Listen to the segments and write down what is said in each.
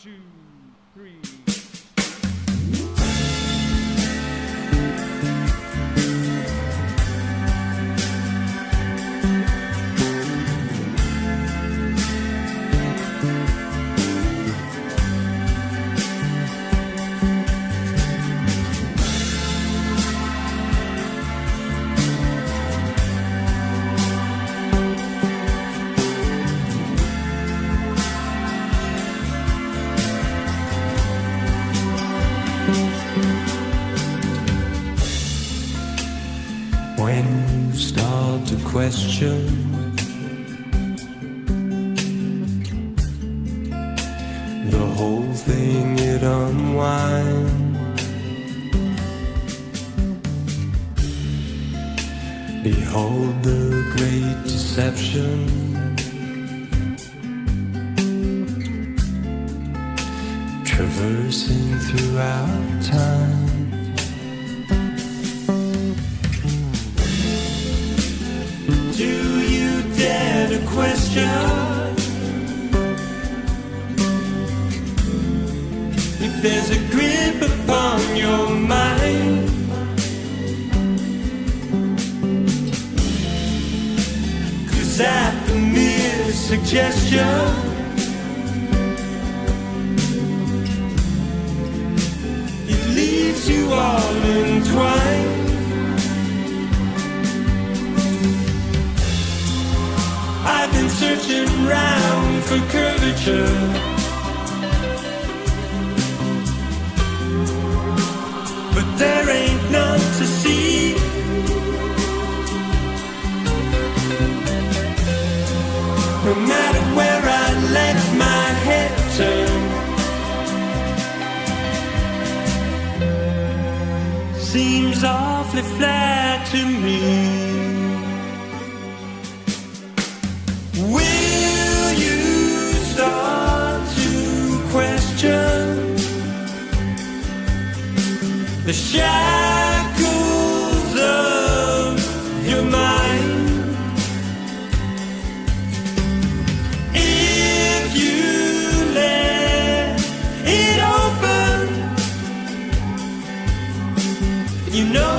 2, 3. When you start to question the whole thing, it unwinds. Behold the great deception, traversing throughout time. Do you dare to question if there's a grip upon your mind? Cause at the mere suggestion, it leaves you all entwined. I've been searching round for curvature, but there ain't none to see. No matter where I let my head turn, seems awfully flat to me. Will you start to question the shackles of your mind? If you let it open, you know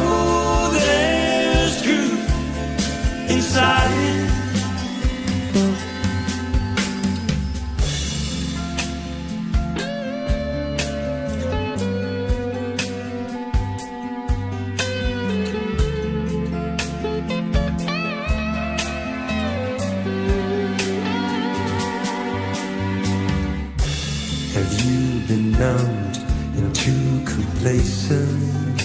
there's truth inside. Have you been numbed and too complacent,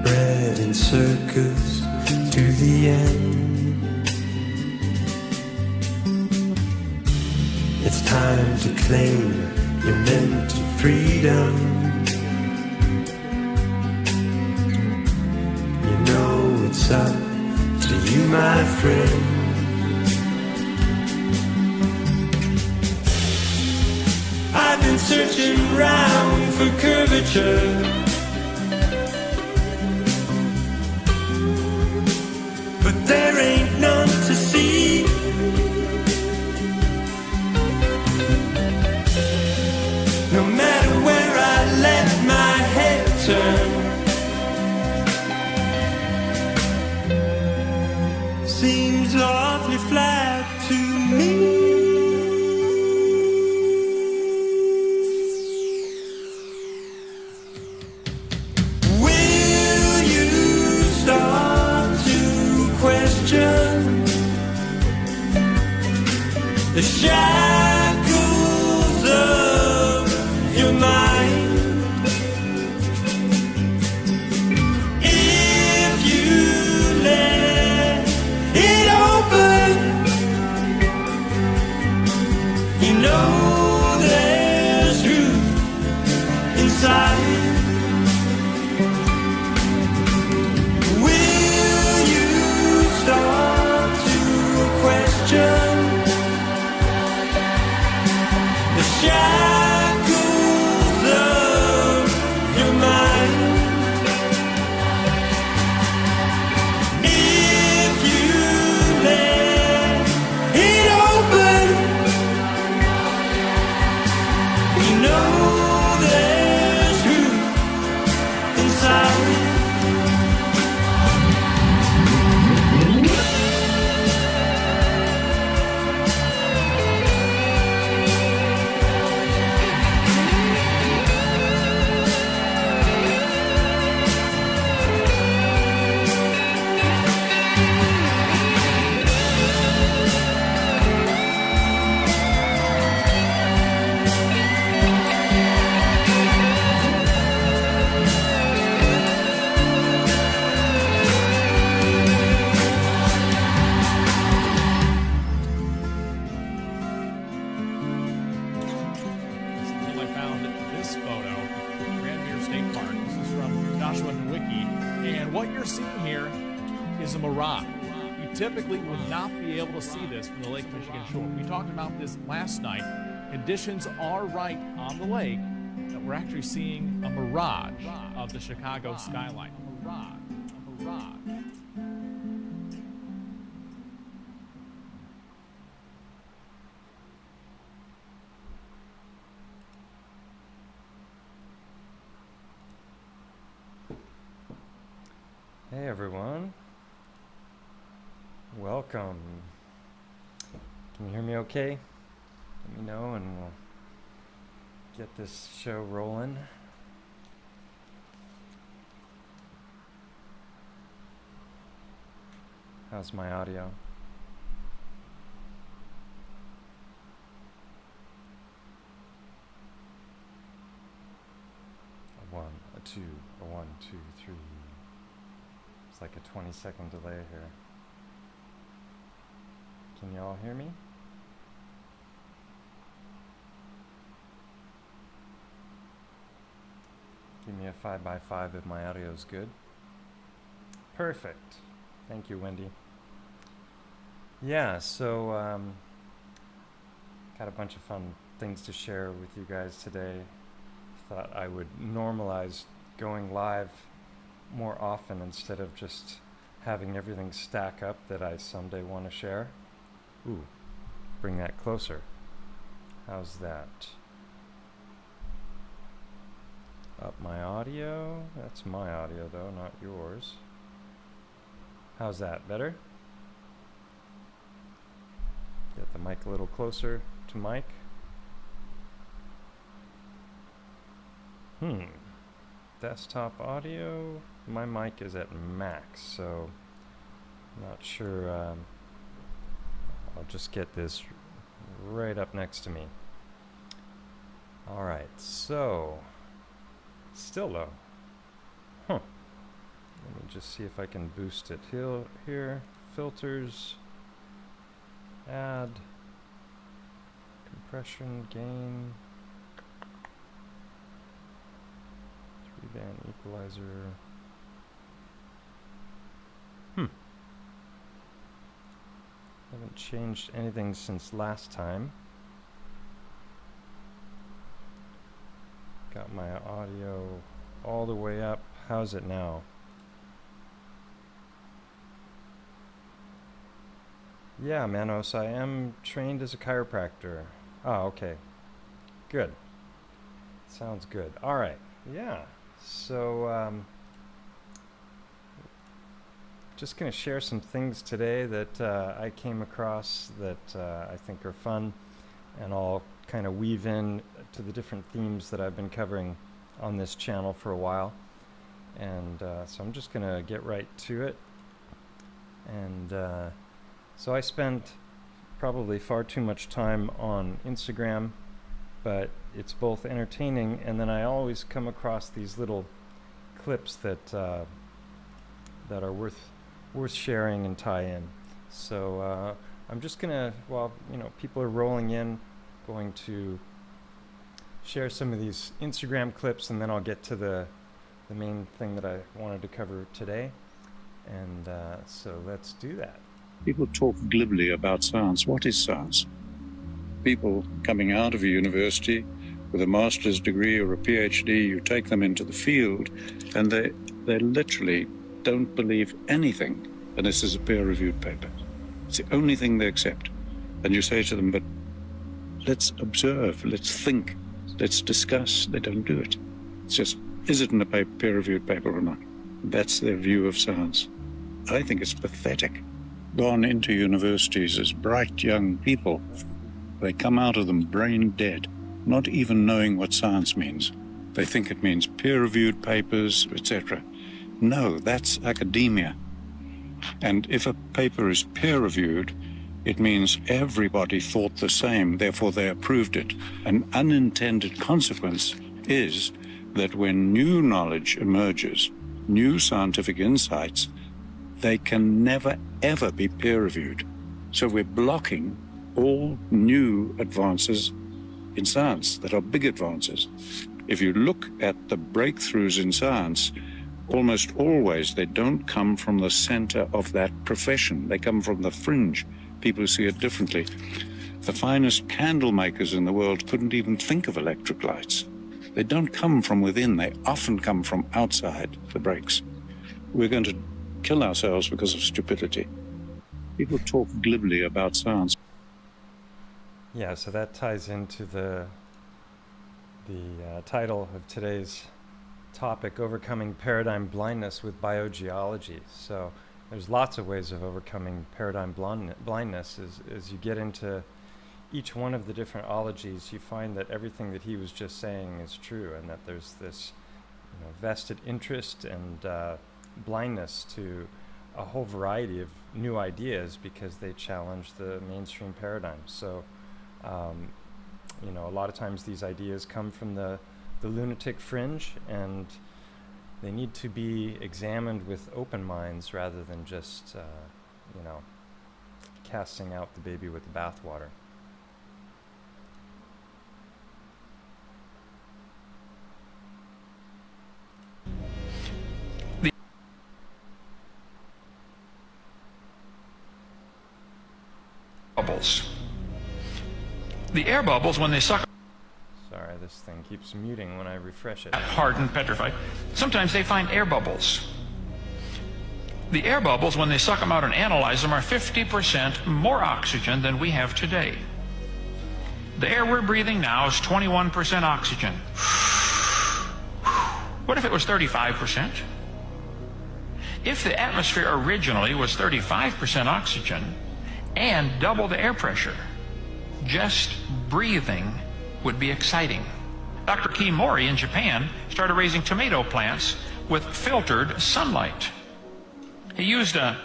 bred in circus to the end? It's time to claim your mental freedom. You know it's up to you, my friend. I've been searching round for curvature, but there ain't none to see. No matter where I let my head turn, seems awfully flat to me. The shackles of your mind. If you let it what you're seeing here is a mirage. You typically would not be able to see this from the Lake Michigan shore. We talked about this last night. Conditions are right on the lake that we're actually seeing a mirage of the Chicago skyline. A mirage. Hey everyone, welcome. Can you hear me okay? Let me know and we'll get this show rolling. How's my audio? A 1, a 2, a 1, 2, 3. It's like a 20-second delay here. Can you all hear me? Give me a 5x5 if my audio is good. Perfect. Thank you, Wendy. Yeah, so got a bunch of fun things to share with you guys today. Thought I would normalize going live more often instead of just having everything stack up that I someday want to share. Ooh, bring that closer. How's that? Up my audio. That's my audio though, not yours. How's that? Better? Get the mic a little closer to Mike. Desktop audio. My mic is at max, so I'm not sure. I'll just get this right up next to me. All right, so still low. Let me just see if I can boost it here. Filters, add, compression, gain, 3-band equalizer. Haven't changed anything since last time. Got my audio all the way up. How's it now? Yeah, Manos, I am trained as a chiropractor. Oh, okay. Good. Sounds good. All right. Yeah. So, just going to share some things today that I came across that I think are fun, and I'll kind of weave in to the different themes that I've been covering on this channel for a while. And so I'm just going to get right to it. And so I spent probably far too much time on Instagram, but it's both entertaining, and then I always come across these little clips that that are worth sharing and tie in. So I'm just gonna, while people are rolling in, going to share some of these Instagram clips, and then I'll get to the main thing that I wanted to cover today. And so let's do that. People talk glibly about science. What is science? People coming out of a university with a master's degree or a PhD, you take them into the field, and they literally don't believe anything unless there's a peer-reviewed paper. It's the only thing they accept. And you say to them, but let's observe, let's think, let's discuss. They don't do it. It's just, is it in a peer-reviewed paper or not? That's their view of science. I think it's pathetic. Gone into universities as bright young people. They come out of them brain dead, not even knowing what science means. They think it means peer-reviewed papers, etc. No, that's academia. And if a paper is peer-reviewed, it means everybody thought the same, therefore they approved it. An unintended consequence is that when new knowledge emerges, new scientific insights, they can never, ever be peer-reviewed. So we're blocking all new advances in science that are big advances. If you look at the breakthroughs in science, almost always they don't come from the center of that profession. They come from the fringe. People see it differently. The finest candle makers in the world couldn't even think of electric lights. They don't come from within. They often come from outside the breaks. We're going to kill ourselves because of stupidity. People talk glibly about science. Yeah, so that ties into the title of today's topic, Overcoming Paradigm Blindness with Biogeology. So there's lots of ways of overcoming paradigm blindness. As you get into each one of the different ologies, you find that everything that he was just saying is true, and that there's this vested interest and blindness to a whole variety of new ideas because they challenge the mainstream paradigm. So a lot of times these ideas come from the lunatic fringe, and they need to be examined with open minds rather than just casting out the baby with the bathwater. Bubbles. The air bubbles, when they suck. Sorry, this thing keeps muting when I refresh it. Hardened, petrified. Sometimes they find air bubbles. The air bubbles, when they suck them out and analyze them, are 50% more oxygen than we have today. The air we're breathing now is 21% oxygen. What if it was 35%? If the atmosphere originally was 35% oxygen and double the air pressure, just breathing would be exciting. Dr. Kimori in Japan started raising tomato plants with filtered sunlight. He used a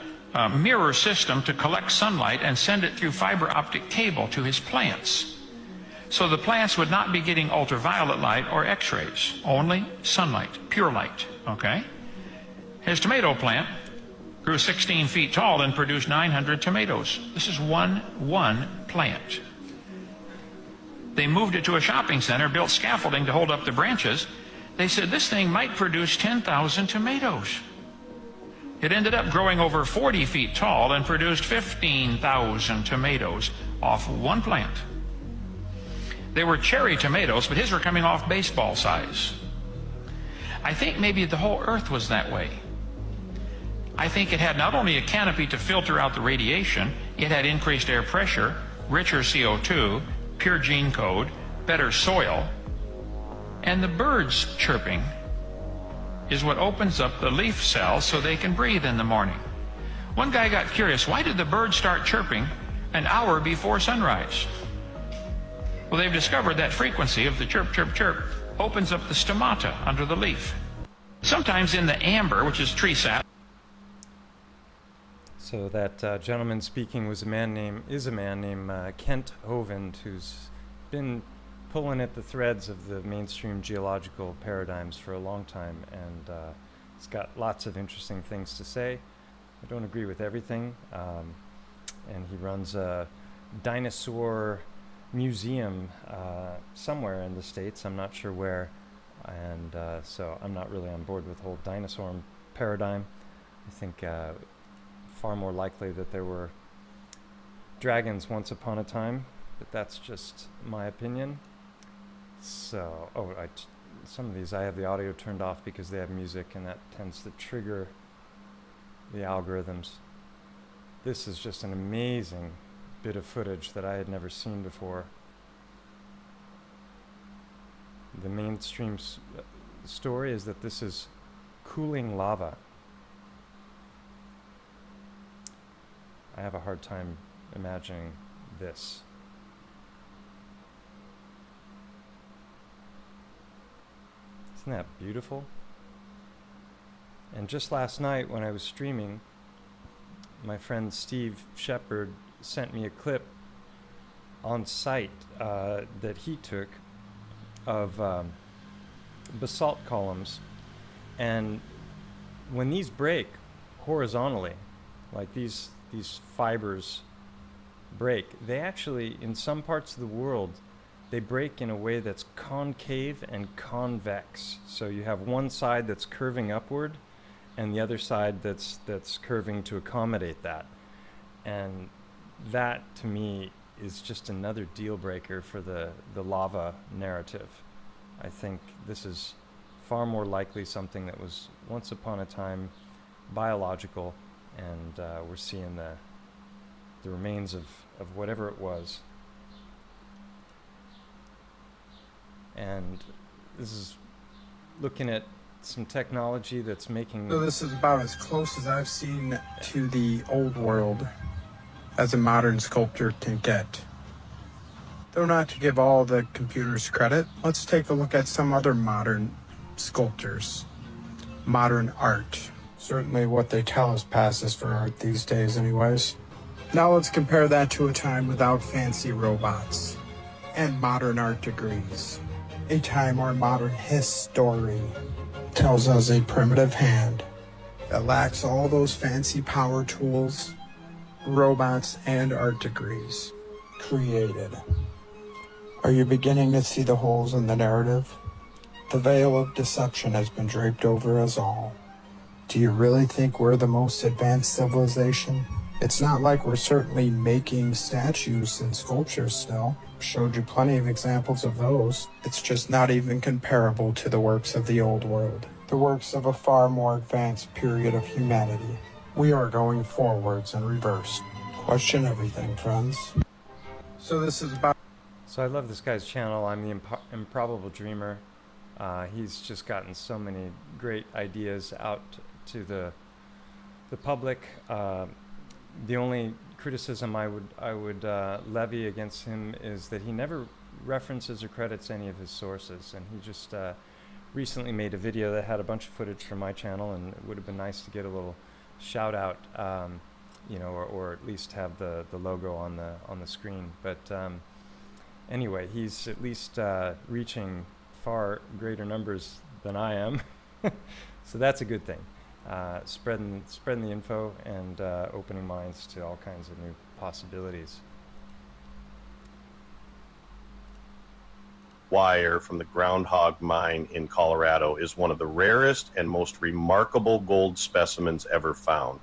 mirror system to collect sunlight and send it through fiber optic cable to his plants. So the plants would not be getting ultraviolet light or x-rays, only sunlight, pure light, okay? His tomato plant grew 16 feet tall and produced 900 tomatoes. This is one plant. They moved it to a shopping center, built scaffolding to hold up the branches. They said this thing might produce 10,000 tomatoes. It ended up growing over 40 feet tall and produced 15,000 tomatoes off one plant. They were cherry tomatoes, but his were coming off baseball size. I think maybe the whole earth was that way. I think it had not only a canopy to filter out the radiation, it had increased air pressure, richer CO2, pure gene code, better soil, and the birds chirping is what opens up the leaf cells so they can breathe in the morning. One guy got curious, why did the birds start chirping an hour before sunrise? Well, they've discovered that frequency of the chirp, chirp, chirp opens up the stomata under the leaf. Sometimes in the amber, which is tree sap. So that gentleman speaking was a man named Kent Hovind, who's been pulling at the threads of the mainstream geological paradigms for a long time, and he's got lots of interesting things to say. I don't agree with everything, and he runs a dinosaur museum somewhere in the States, I'm not sure where, and so I'm not really on board with the whole dinosaur paradigm. I think far more likely that there were dragons once upon a time, but that's just my opinion. So, some of these I have the audio turned off because they have music, and that tends to trigger the algorithms. This is just an amazing bit of footage that I had never seen before. The mainstream story is that this is cooling lava. I have a hard time imagining this. Isn't that beautiful? And just last night when I was streaming, my friend Steve Shepard sent me a clip on site that he took of basalt columns, and when these break horizontally, like these fibers break, they actually, in some parts of the world, they break in a way that's concave and convex. So you have one side that's curving upward and the other side that's curving to accommodate that. And that, to me, is just another deal breaker for the lava narrative. I think this is far more likely something that was once upon a time biological, and we're seeing the remains of whatever it was. And this is looking at some technology that's making... So this is about as close as I've seen to the old world as a modern sculptor can get. Though not to give all the computers credit, let's take a look at some other modern sculptors. Modern art. Certainly what they tell us passes for art these days anyways. Now let's compare that to a time without fancy robots and modern art degrees. A time where modern history tells us a primitive hand that lacks all those fancy power tools, robots, and art degrees created. Are you beginning to see the holes in the narrative? The veil of deception has been draped over us all. Do you really think we're the most advanced civilization? It's not like we're certainly making statues and sculptures still. Showed you plenty of examples of those. It's just not even comparable to the works of the old world. The works of a far more advanced period of humanity. We are going forwards and reverse. Question everything, friends. So this is about... So I love this guy's channel. I'm the Improbable Dreamer. He's just gotten so many great ideas out to the public. The only criticism I would levy against him is that he never references or credits any of his sources, and he just recently made a video that had a bunch of footage from my channel, and it would have been nice to get a little shout out, you know, or at least have the logo on the screen. But anyway, he's at least reaching far greater numbers than I am, so that's a good thing. Spreading the info and opening minds to all kinds of new possibilities. Wire from the Groundhog Mine in Colorado is one of the rarest and most remarkable gold specimens ever found.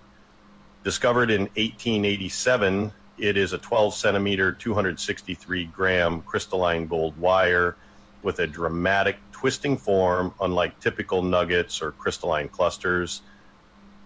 Discovered in 1887, it is a 12 centimeter, 263 gram crystalline gold wire with a dramatic twisting form, unlike typical nuggets or crystalline clusters.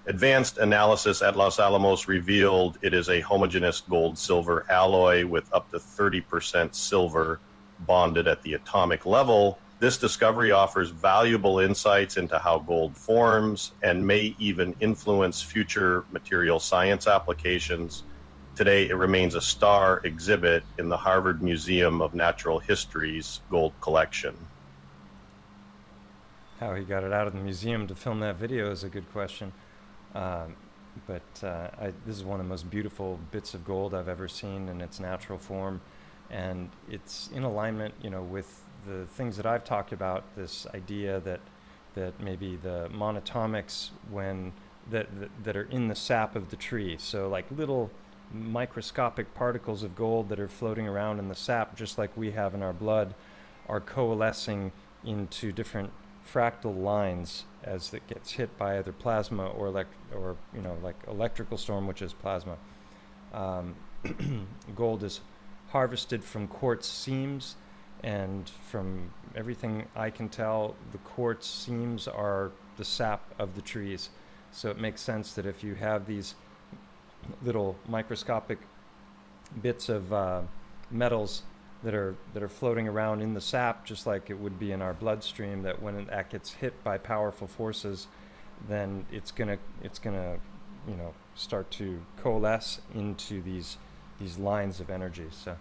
Advanced analysis at Los Alamos revealed it is a homogeneous gold-silver alloy with up to 30% silver bonded at the atomic level. This discovery offers valuable insights into how gold forms and may even influence future material science applications. Today, it remains a star exhibit in the Harvard Museum of Natural History's gold collection. How he got it out of the museum to film that video is a good question. This is one of the most beautiful bits of gold I've ever seen in its natural form, and it's in alignment, you know, with the things that I've talked about. This idea that maybe the monatomics that are in the sap of the tree, so like little microscopic particles of gold that are floating around in the sap, just like we have in our blood, are coalescing into different fractal lines as it gets hit by either plasma or you know, like electrical storm, which is plasma. Gold is harvested from quartz seams, and from everything I can tell, the quartz seams are the sap of the trees. So it makes sense that if you have these little microscopic bits of metals that are floating around in the sap, just like it would be in our bloodstream, that when that gets hit by powerful forces, then it's gonna you know, start to coalesce into these lines of energy. So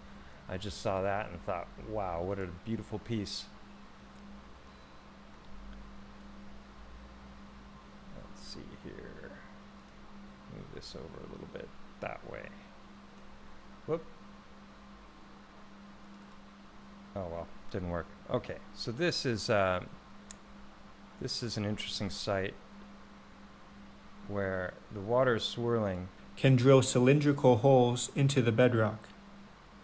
I just saw that and thought, wow, what a beautiful piece. Let's see here. Move this over a little bit that way. Whoop. Oh well, didn't work. Okay, so this is an interesting site where the water is swirling. Can drill cylindrical holes into the bedrock.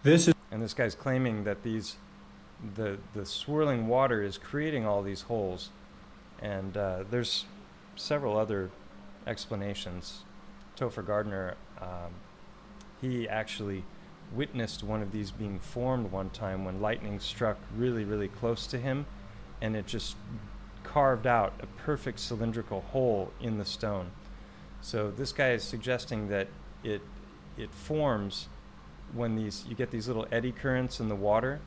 And this guy's claiming that the swirling water is creating all these holes, and there's several other explanations. Topher Gardner, he actually witnessed one of these being formed one time when lightning struck really, really close to him, and it just carved out a perfect cylindrical hole in the stone. So this guy is suggesting that it forms when you get these little eddy currents in the water,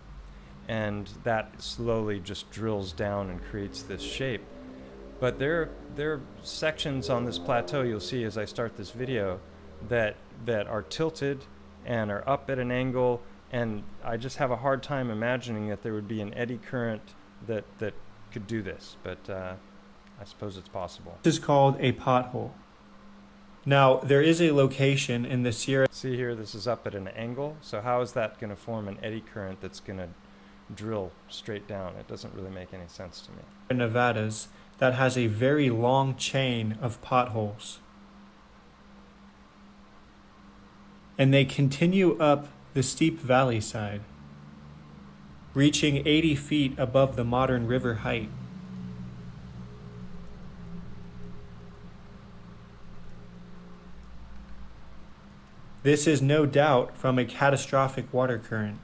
and that slowly just drills down and creates this shape. But there are sections on this plateau, you'll see as I start this video, that are tilted and are up at an angle, and I just have a hard time imagining that there would be an eddy current that could do this, but I suppose it's possible. This is called a pothole. Now, there is a location in the Sierra. See here, this is up at an angle, so how is that going to form an eddy current that's going to drill straight down? It doesn't really make any sense to me. Nevadas that has a very long chain of potholes. And they continue up the steep valley side, reaching 80 feet above the modern river height. This is no doubt from a catastrophic water current.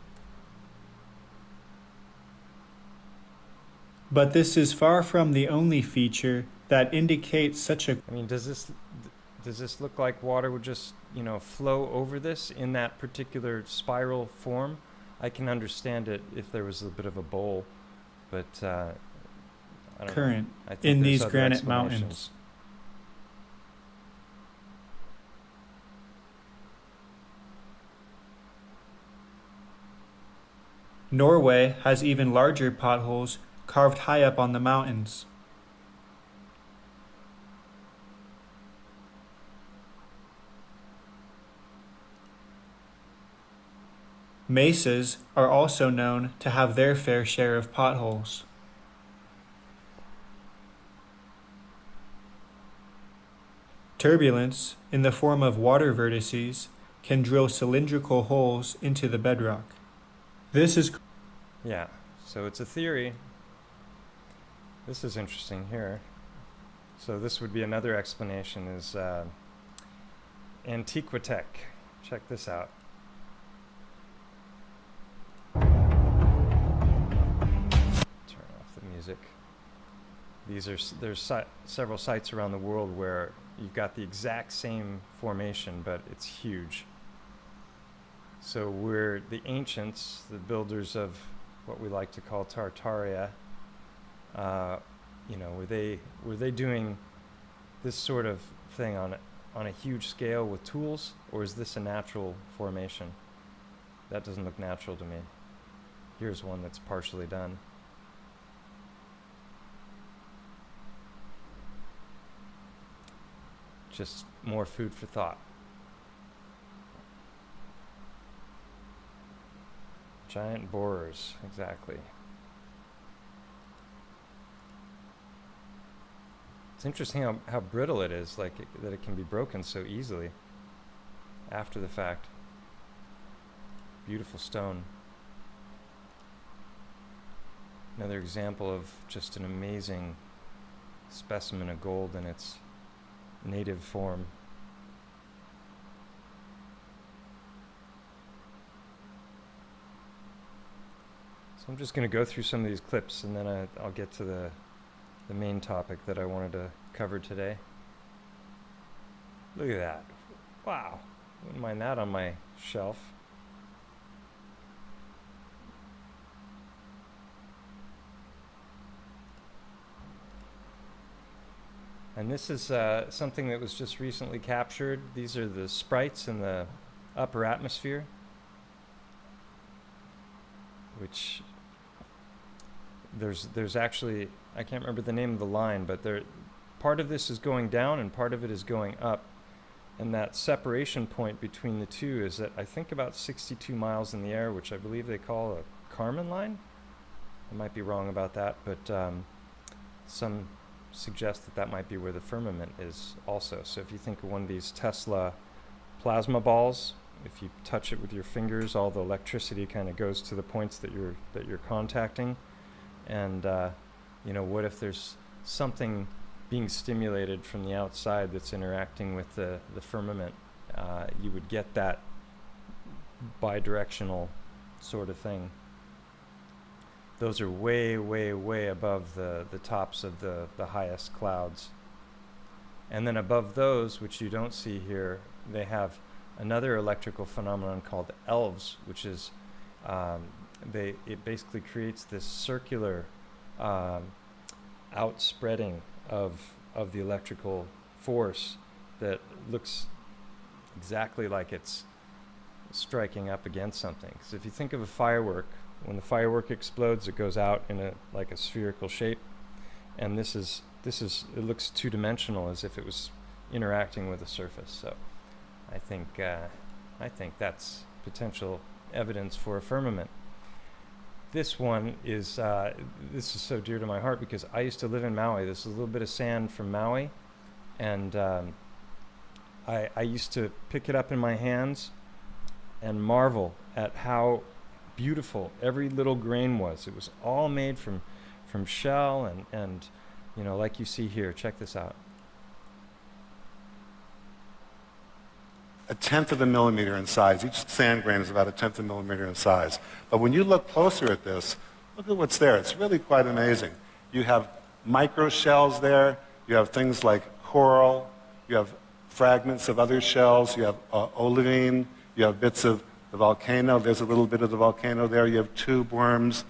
But this is far from the only feature that indicates such a... I mean, does this look like water would just, flow over this in that particular spiral form? I can understand it if there was a bit of a bowl, but I don't current know. I think in there's these other granite explanations. mountains. Norway has even larger potholes carved high up on the mountains. Mesas are also known to have their fair share of potholes. Turbulence, in the form of water vortices, can drill cylindrical holes into the bedrock. This is... Yeah, so it's a theory. This is interesting here. So this would be another explanation is Antiquitech. Check this out. Turn off the music. There's several sites around the world where you've got the exact same formation, but it's huge. So we're the ancients, the builders of what we like to call Tartaria. Were they doing this sort of thing on a huge scale with tools, or is this a natural formation? That doesn't look natural to me. Here's one that's partially done. Just more food for thought. Giant borers, exactly. It's interesting how brittle it is, that it can be broken so easily after the fact. Beautiful stone. Another example of just an amazing specimen of gold in its native form. So I'm just going to go through some of these clips, and then I'll get to the main topic that I wanted to cover today. Look at that. Wow. Wouldn't mind that on my shelf. And this is something that was just recently captured. These are the sprites in the upper atmosphere, which there's actually, I can't remember the name of the line, but part of this is going down and part of it is going up. And that separation point between the two is at, I think, about 62 miles in the air, which I believe they call a Kármán line. I might be wrong about that, but some suggest that might be where the firmament is also. So if you think of one of these Tesla plasma balls, if you touch it with your fingers, all the electricity kind of goes to the points that you're contacting. And what if there's something being stimulated from the outside that's interacting with the firmament, you would get that bidirectional sort of thing. Those are way, way, way above the tops of the highest clouds. And then above those, which you don't see here, they have another electrical phenomenon called elves, which is it basically creates this circular outspreading of the electrical force that looks exactly like it's striking up against something. Because if you think of a firework, when the firework explodes, it goes out in like a spherical shape, and this is it looks two-dimensional, as if it was interacting with the surface. So I think that's potential evidence for a firmament. This one is this is so dear to my heart because I used to live in Maui. This is a little bit of sand from Maui, and I used to pick it up in my hands and marvel at how beautiful every little grain was. It was all made from shell and you know, like you see here. Check this out. 1/10 of a millimeter in size. Each sand grain is about 1/10 of a millimeter in size. But when you look closer at this, look at what's there. It's really quite amazing. You have micro shells there. You have things like coral. You have fragments of other shells. You have olivine. You have bits of the volcano. There's a little bit of the volcano there. You have tube worms.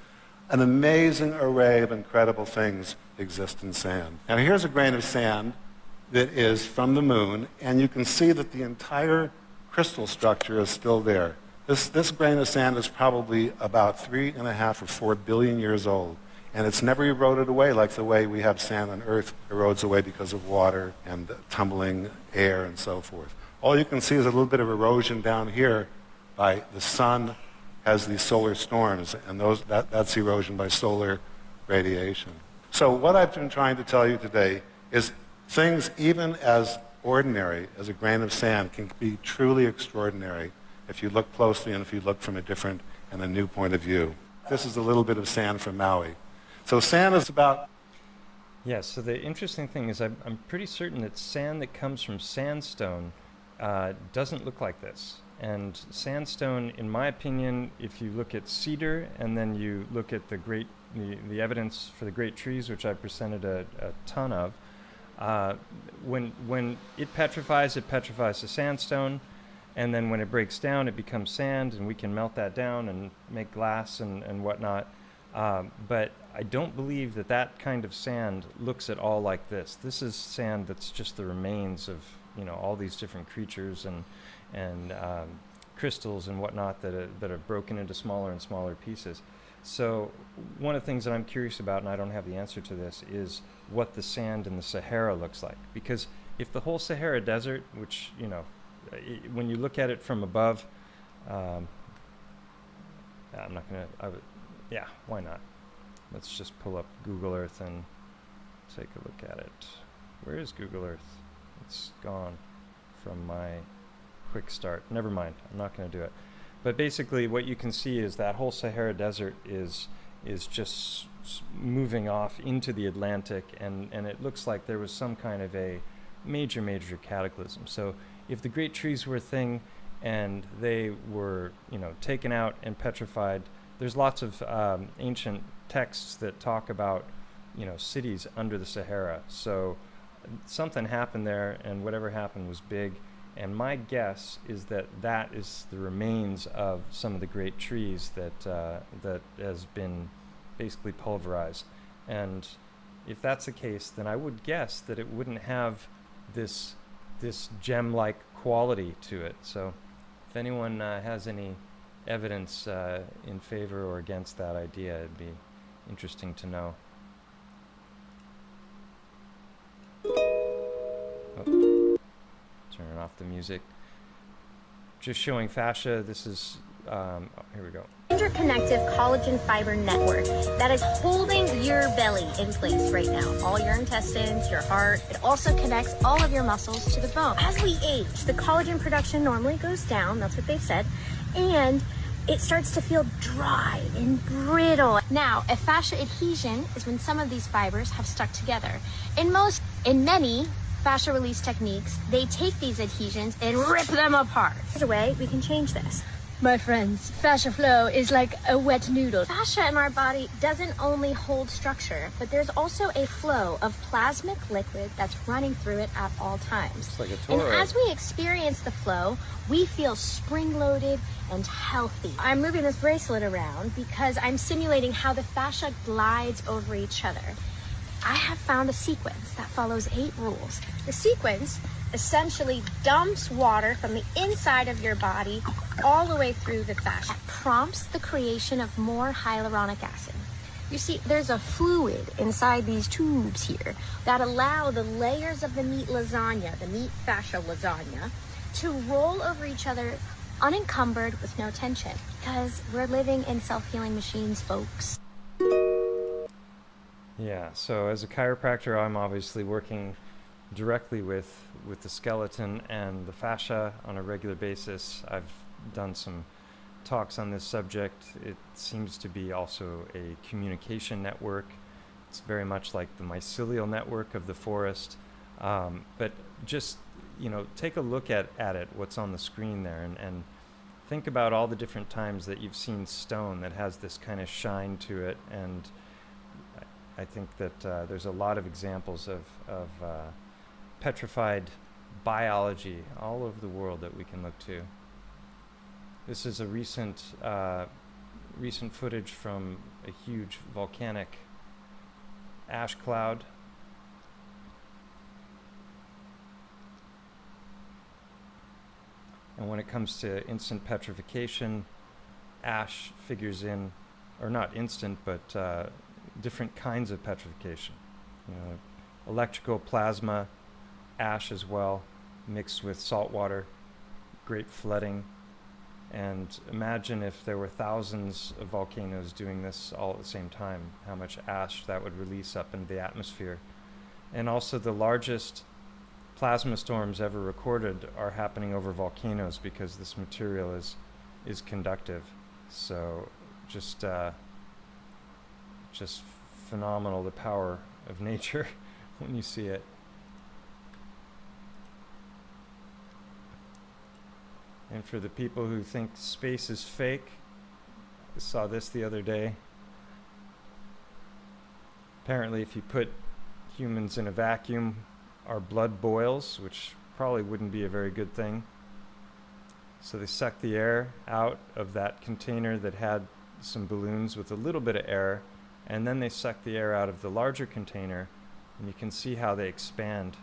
An amazing array of incredible things exist in sand. Now here's a grain of sand that is from the moon, and you can see that the entire crystal structure is still there. This grain of sand is probably about 3.5 or 4 billion years old, and it's never eroded away like the way we have sand on Earth erodes away because of water and tumbling air and so forth. All you can see is a little bit of erosion down here by the sun has these solar storms, and that's erosion by solar radiation. So what I've been trying to tell you today is things even as ordinary as a grain of sand can be truly extraordinary if you look closely and if you look from a different and a new point of view. This is a little bit of sand from Maui. So sand is about... Yes, so the interesting thing is I'm pretty certain that sand that comes from sandstone doesn't look like this. And sandstone, in my opinion, if you look at cedar and then you look at the evidence for the great trees, which I presented a ton of, when it petrifies the sandstone, and then when it breaks down, it becomes sand, and we can melt that down and make glass and whatnot. But I don't believe that kind of sand looks at all like this. This is sand that's just the remains of, you know, all these different creatures and crystals and whatnot that are broken into smaller and smaller pieces. So one of the things that I'm curious about, and I don't have the answer to this, is what the sand in the Sahara looks like. Because if the whole Sahara Desert, which, you know, when you look at it from above, I'm not going to, yeah, why not? Let's just pull up Google Earth and take a look at it. Where is Google Earth? It's gone from my quick start. Never mind, I'm not going to do it. But basically what you can see is that whole Sahara Desert is just moving off into the Atlantic, and it looks like there was some kind of a major cataclysm. So if the great trees were a thing and they were, you know, taken out and petrified, there's lots of ancient texts that talk about, you know, cities under the Sahara. So something happened there, and whatever happened was big. And my guess is that is the remains of some of the great trees that has been basically pulverized. And if that's the case, then I would guess that it wouldn't have this gem-like quality to it. So if anyone has any evidence in favor or against that idea, it'd be interesting to know. Oh. Turning off the music. Just showing fascia. This is, here we go. Interconnective collagen fiber network that is holding your belly in place right now. All your intestines, your heart. It also connects all of your muscles to the bone. As we age, the collagen production normally goes down. That's what they've said. And it starts to feel dry and brittle. Now, a fascia adhesion is when some of these fibers have stuck together. In many fascia release techniques, they take these adhesions and rip them apart. There's a way we can change this. My friends, fascia flow is like a wet noodle. Fascia in our body doesn't only hold structure, but there's also a flow of plasmic liquid that's running through it at all times. It's like a And toroid. as we experience the flow, we feel spring-loaded and healthy. I'm moving this bracelet around because I'm simulating how the fascia glides over each other. I have found a sequence that follows 8 rules. The sequence essentially dumps water from the inside of your body all the way through the fascia. It prompts the creation of more hyaluronic acid. You see, there's a fluid inside these tubes here that allow the layers of the meat lasagna, the meat fascia lasagna, to roll over each other unencumbered with no tension. Because we're living in self-healing machines, folks. Yeah, so as a chiropractor, I'm obviously working directly with the skeleton and the fascia on a regular basis. I've done some talks on this subject. It seems to be also a communication network. It's very much like the mycelial network of the forest. But just, take a look at it, what's on the screen there, and think about all the different times that you've seen stone that has this kind of shine to it. And I think that there's a lot of examples of petrified biology all over the world that we can look to. This is a recent footage from a huge volcanic ash cloud. And when it comes to instant petrification, ash figures in, or not instant, but different kinds of petrification. Electrical plasma, ash as well, mixed with salt water, great flooding. And imagine if there were thousands of volcanoes doing this all at the same time, how much ash that would release up into the atmosphere. And also the largest plasma storms ever recorded are happening over volcanoes because this material is conductive. So just phenomenal, the power of nature when you see it. And for the people who think space is fake, I saw this the other day. Apparently, if you put humans in a vacuum, our blood boils, which probably wouldn't be a very good thing. So they sucked the air out of that container that had some balloons with a little bit of air, and then they sucked the air out of the larger container, and you can see how they expand.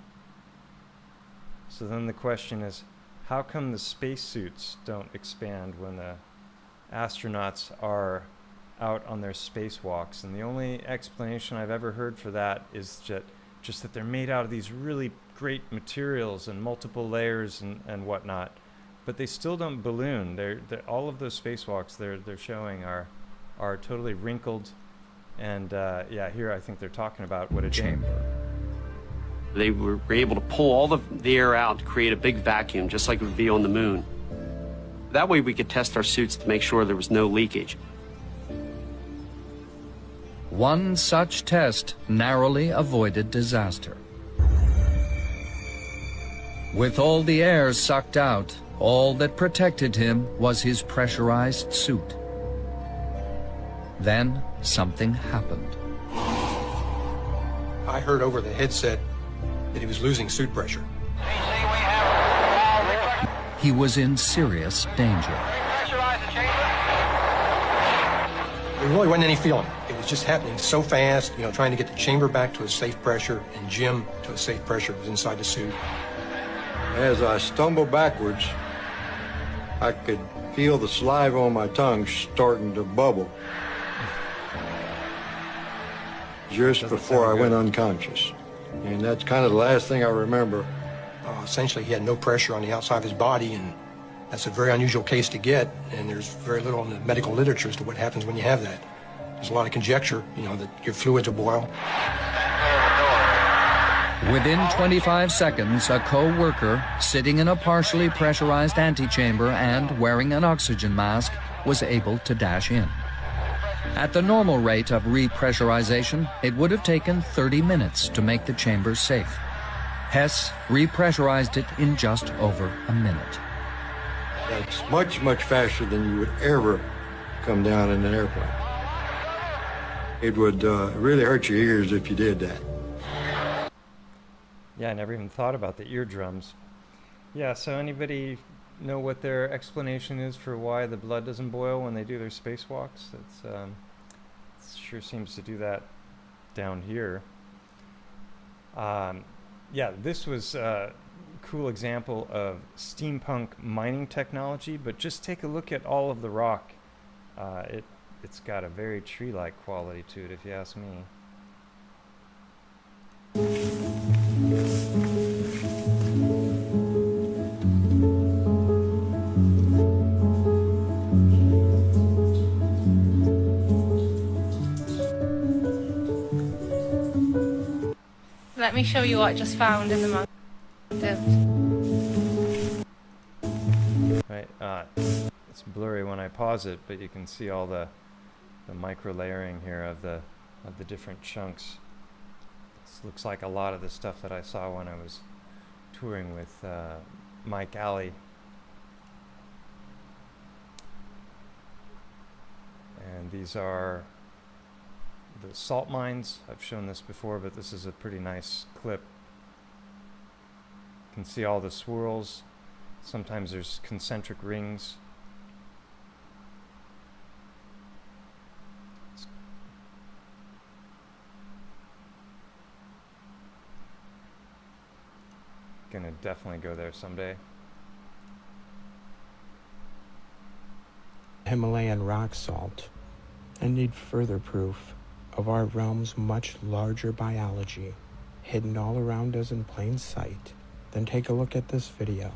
So then the question is, how come the spacesuits don't expand when the astronauts are out on their spacewalks? And the only explanation I've ever heard for that is just that they're made out of these really great materials and multiple layers and whatnot, but they still don't balloon. They're all of those spacewalks they're showing are totally wrinkled, and here I think they're talking about what a chamber. They were able to pull all the air out to create a big vacuum, just like it would be on the moon. That way we could test our suits to make sure there was no leakage. One such test narrowly avoided disaster. With all the air sucked out, all that protected him was his pressurized suit. Then something happened. I heard over the headset that he was losing suit pressure. He was in serious danger. There really wasn't any feeling. It was just happening so fast, trying to get the chamber back to a safe pressure and Jim to a safe pressure was inside the suit. As I stumbled backwards, I could feel the saliva on my tongue starting to bubble just before I went unconscious. And that's kind of the last thing I remember. Essentially, he had no pressure on the outside of his body, and that's a very unusual case to get, and there's very little in the medical literature as to what happens when you have that. There's a lot of conjecture, that your fluids will boil. Within 25 seconds, a co-worker, sitting in a partially pressurized antechamber and wearing an oxygen mask, was able to dash in. At the normal rate of repressurization, it would have taken 30 minutes to make the chamber safe. Hess repressurized it in just over a minute. That's much, much faster than you would ever come down in an airplane. It would really hurt your ears if you did that. Yeah, I never even thought about the eardrums. Yeah, so anybody know what their explanation is for why the blood doesn't boil when they do their spacewalks? It sure seems to do that down here. Yeah, this was a cool example of steampunk mining technology, but just take a look at all of the rock. It's got a very tree-like quality to it, if you ask me. Let me show you what I just found in the mountains. Right, it's blurry when I pause it, but you can see all the micro layering here of the different chunks. This looks like a lot of the stuff that I saw when I was touring with Mike Alley. And these are the salt mines. I've shown this before, but this is a pretty nice clip. You can see all the swirls. Sometimes there's concentric rings. It's gonna definitely go there someday. Himalayan rock salt, and need further proof of our realm's much larger biology, hidden all around us in plain sight, then take a look at this video.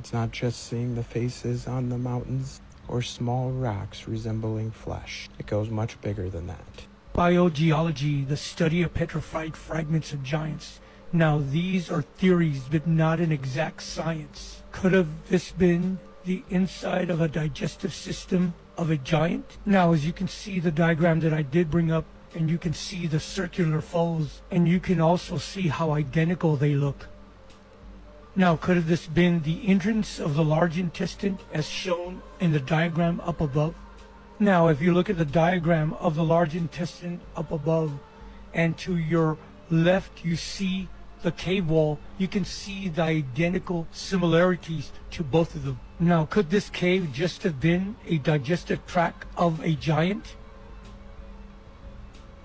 It's not just seeing the faces on the mountains or small rocks resembling flesh. It goes much bigger than that. Biogeology, the study of petrified fragments of giants. Now these are theories, but not an exact science. Could have this been the inside of a digestive system of a giant? Now, as you can see the diagram that I did bring up, and you can see the circular folds, and you can also see how identical they look. Now, could have this been the entrance of the large intestine as shown in the diagram up above? Now, if you look at the diagram of the large intestine up above, and to your left you see the cave wall, you can see the identical similarities to both of them. Now, could this cave just have been a digestive tract of a giant?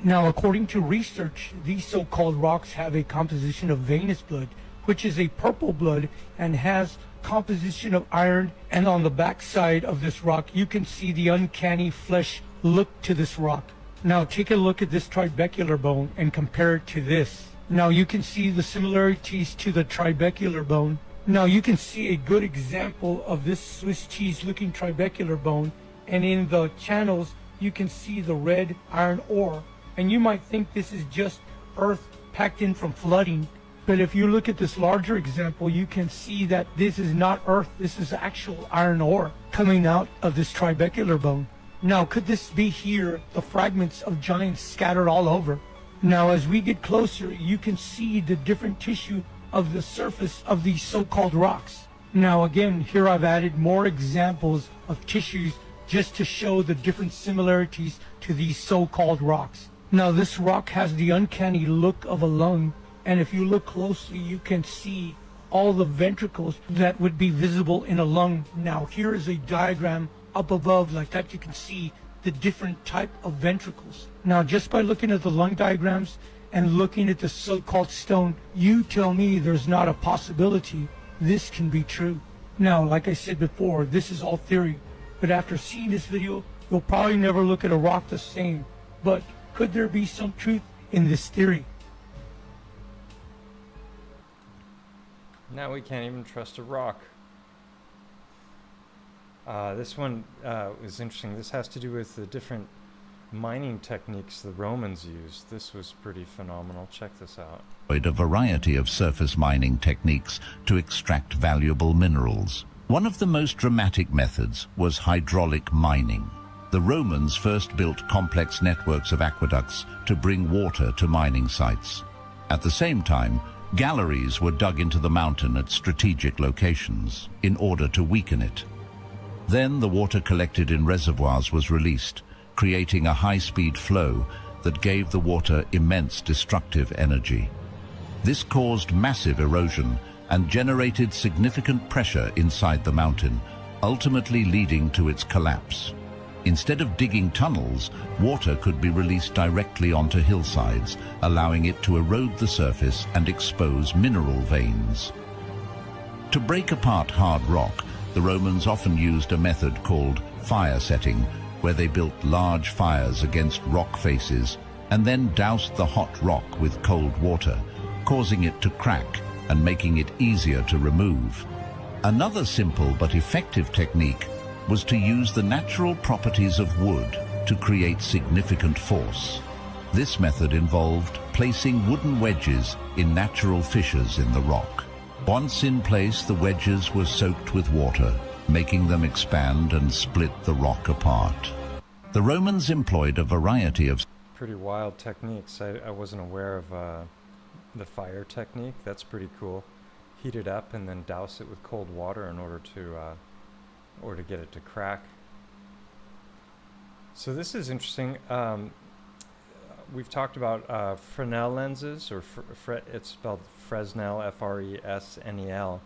Now, according to research, these so-called rocks have a composition of venous blood, which is a purple blood and has composition of iron, and on the back side of this rock you can see the uncanny flesh look to this rock. Now take a look at this trabecular bone and compare it to this. Now you can see the similarities to the trabecular bone. Now you can see a good example of this Swiss cheese looking trabecular bone, and in the channels you can see the red iron ore, and you might think this is just earth packed in from flooding. But if you look at this larger example, you can see that this is not earth, this is actual iron ore coming out of this trabecular bone. Now, could this be here, the fragments of giants scattered all over? Now, as we get closer, you can see the different tissue of the surface of these so-called rocks. Now, again, here I've added more examples of tissues just to show the different similarities to these so-called rocks. Now, this rock has the uncanny look of a lung, and if you look closely, you can see all the ventricles that would be visible in a lung. Now, here is a diagram up above like that. You can see the different type of ventricles. Now, just by looking at the lung diagrams and looking at the so-called stone, you tell me there's not a possibility this can be true. Now, like I said before, this is all theory, but after seeing this video, you'll probably never look at a rock the same. But could there be some truth in this theory? Now we can't even trust a rock. This one was interesting. This has to do with the different mining techniques the Romans used. This was pretty phenomenal. Check this out. A variety of surface mining techniques to extract valuable minerals. One of the most dramatic methods was hydraulic mining. The Romans first built complex networks of aqueducts to bring water to mining sites. At the same time, galleries were dug into the mountain at strategic locations in order to weaken it. Then the water collected in reservoirs was released, creating a high-speed flow that gave the water immense destructive energy. This caused massive erosion and generated significant pressure inside the mountain, ultimately leading to its collapse. Instead of digging tunnels, water could be released directly onto hillsides, allowing it to erode the surface and expose mineral veins. To break apart hard rock, the Romans often used a method called fire setting, where they built large fires against rock faces and then doused the hot rock with cold water, causing it to crack and making it easier to remove. Another simple but effective technique was to use the natural properties of wood to create significant force. This method involved placing wooden wedges in natural fissures in the rock. Once in place, the wedges were soaked with water, making them expand and split the rock apart. The Romans employed a variety of pretty wild techniques. I wasn't aware of the fire technique. That's pretty cool. Heat it up and then douse it with cold water in order to get it to crack. So this is interesting. We've talked about Fresnel lenses, or it's spelled Fresnel, F-R-E-S-N-E-L.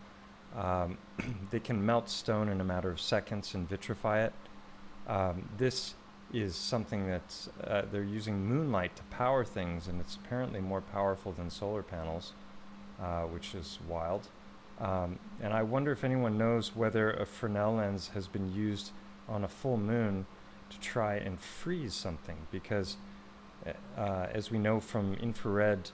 They can melt stone in a matter of seconds and vitrify it. This is something that's, they're using Moonlight to power things, and it's apparently more powerful than solar panels, which is wild. And I wonder if anyone knows whether a Fresnel lens has been used on a full moon to try and freeze something, because as we know from infrared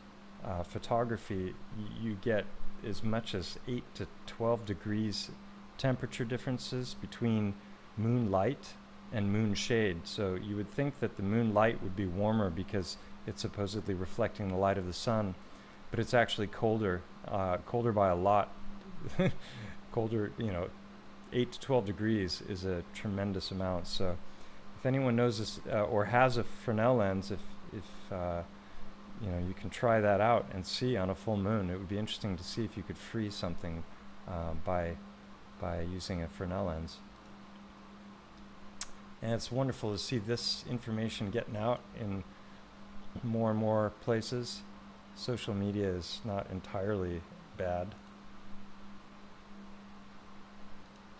photography, you get as much as 8 to 12 degrees temperature differences between moonlight and moon shade. So you would think that the moonlight would be warmer because it's supposedly reflecting the light of the sun, but it's actually colder, colder by a lot. Colder, 8 to 12 degrees is a tremendous amount. So if anyone knows this or has a Fresnel lens, if you can try that out and see on a full moon. It would be interesting to see if you could freeze something by using a Fresnel lens. And it's wonderful to see this information getting out in more and more places. Social media is not entirely bad.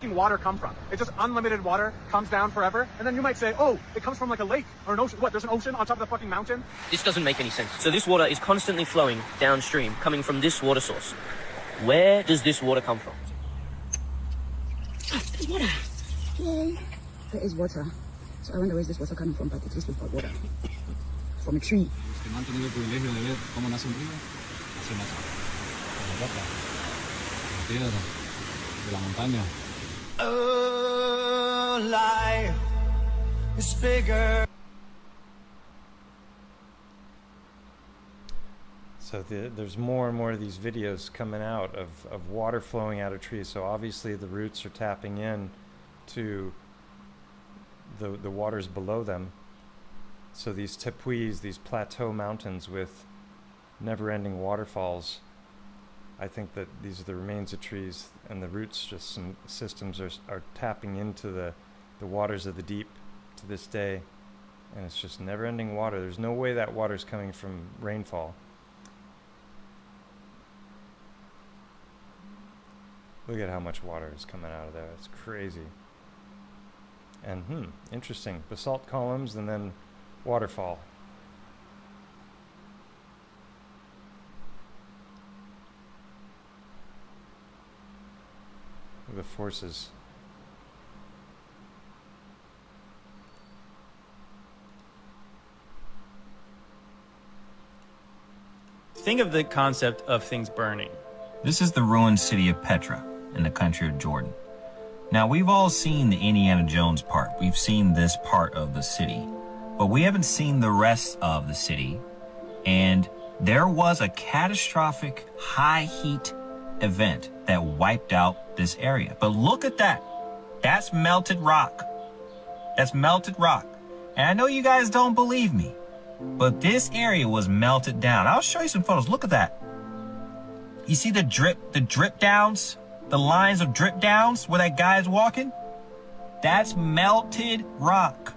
Water come from? It's just unlimited water comes down forever, and then you might say, oh, it comes from like a lake or an ocean. What, there's an ocean on top of the fucking mountain? This doesn't make any sense. So this water is constantly flowing downstream, coming from this water source. Where does this water come from? There's water. Yay. There is water. So I wonder where is this water coming from, but it is with water. From a tree. Oh, life is bigger. So there's more and more of these videos coming out of water flowing out of trees. So obviously the roots are tapping in to the waters below them. So these tepuis, these plateau mountains with never-ending waterfalls, I think that these are the remains of trees, and the roots, just some systems are tapping into the waters of the deep to this day, and it's just never-ending water. There's no way that water's coming from rainfall. Look at how much water is coming out of there. It's crazy. And interesting. Basalt columns and then waterfall. Look at the forces. Think of the concept of things burning. This is the ruined city of Petra in the country of Jordan. Now, we've all seen the Indiana Jones part. We've seen this part of the city, but we haven't seen the rest of the city. And there was a catastrophic high heat event that wiped out this area. But look at that. That's melted rock. That's melted rock. And I know you guys don't believe me, but this area was melted down. I'll show you some photos. Look at that. You see the drip downs, the lines of drip downs where that guy's walking? That's melted rock.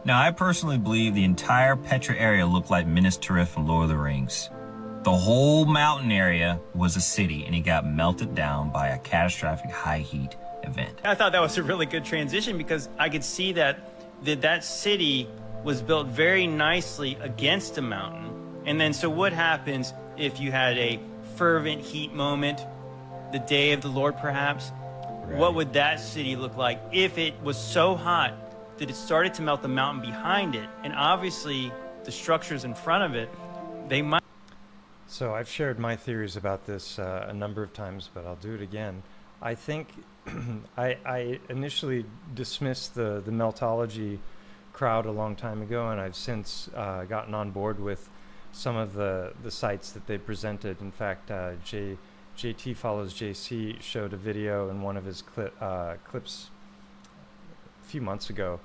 Now, I personally believe the entire Petra area looked like Minas Tirith from Lord of the Rings. The whole mountain area was a city, and it got melted down by a catastrophic high heat event. I thought that was a really good transition because I could see that city was built very nicely against a mountain. And then, so what happens if you had a fervent heat moment, the day of the Lord perhaps? Right. What would that city look like if it was so hot that it started to melt the mountain behind it? And obviously the structures in front of it, they might. So I've shared my theories about this a number of times, but I'll do it again. I think I initially dismissed the Meltology crowd a long time ago, and I've since gotten on board with some of the sites that they presented. In fact, JT Follows JC showed a video in one of his clips a few months ago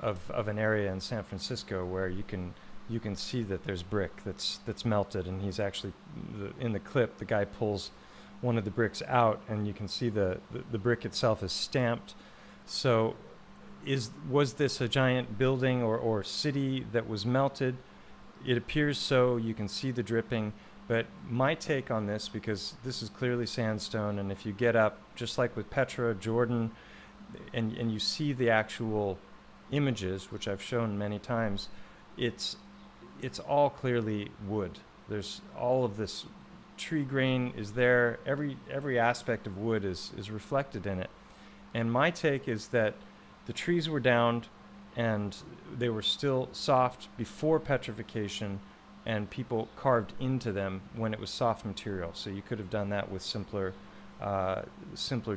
of an area in San Francisco where you can see that there's brick that's melted, and he's actually in the clip the guy pulls one of the bricks out, and you can see the brick itself is stamped. So was this a giant building or city that was melted? It appears so. You can see the dripping. But my take on this, because this is clearly sandstone, and if you get up, just like with Petra, Jordan, and you see the actual images, which I've shown many times, it's all clearly wood. There's all of this tree grain is there. Every aspect of wood is reflected in it. And my take is that the trees were downed and they were still soft before petrification, and people carved into them when it was soft material. So you could have done that with simpler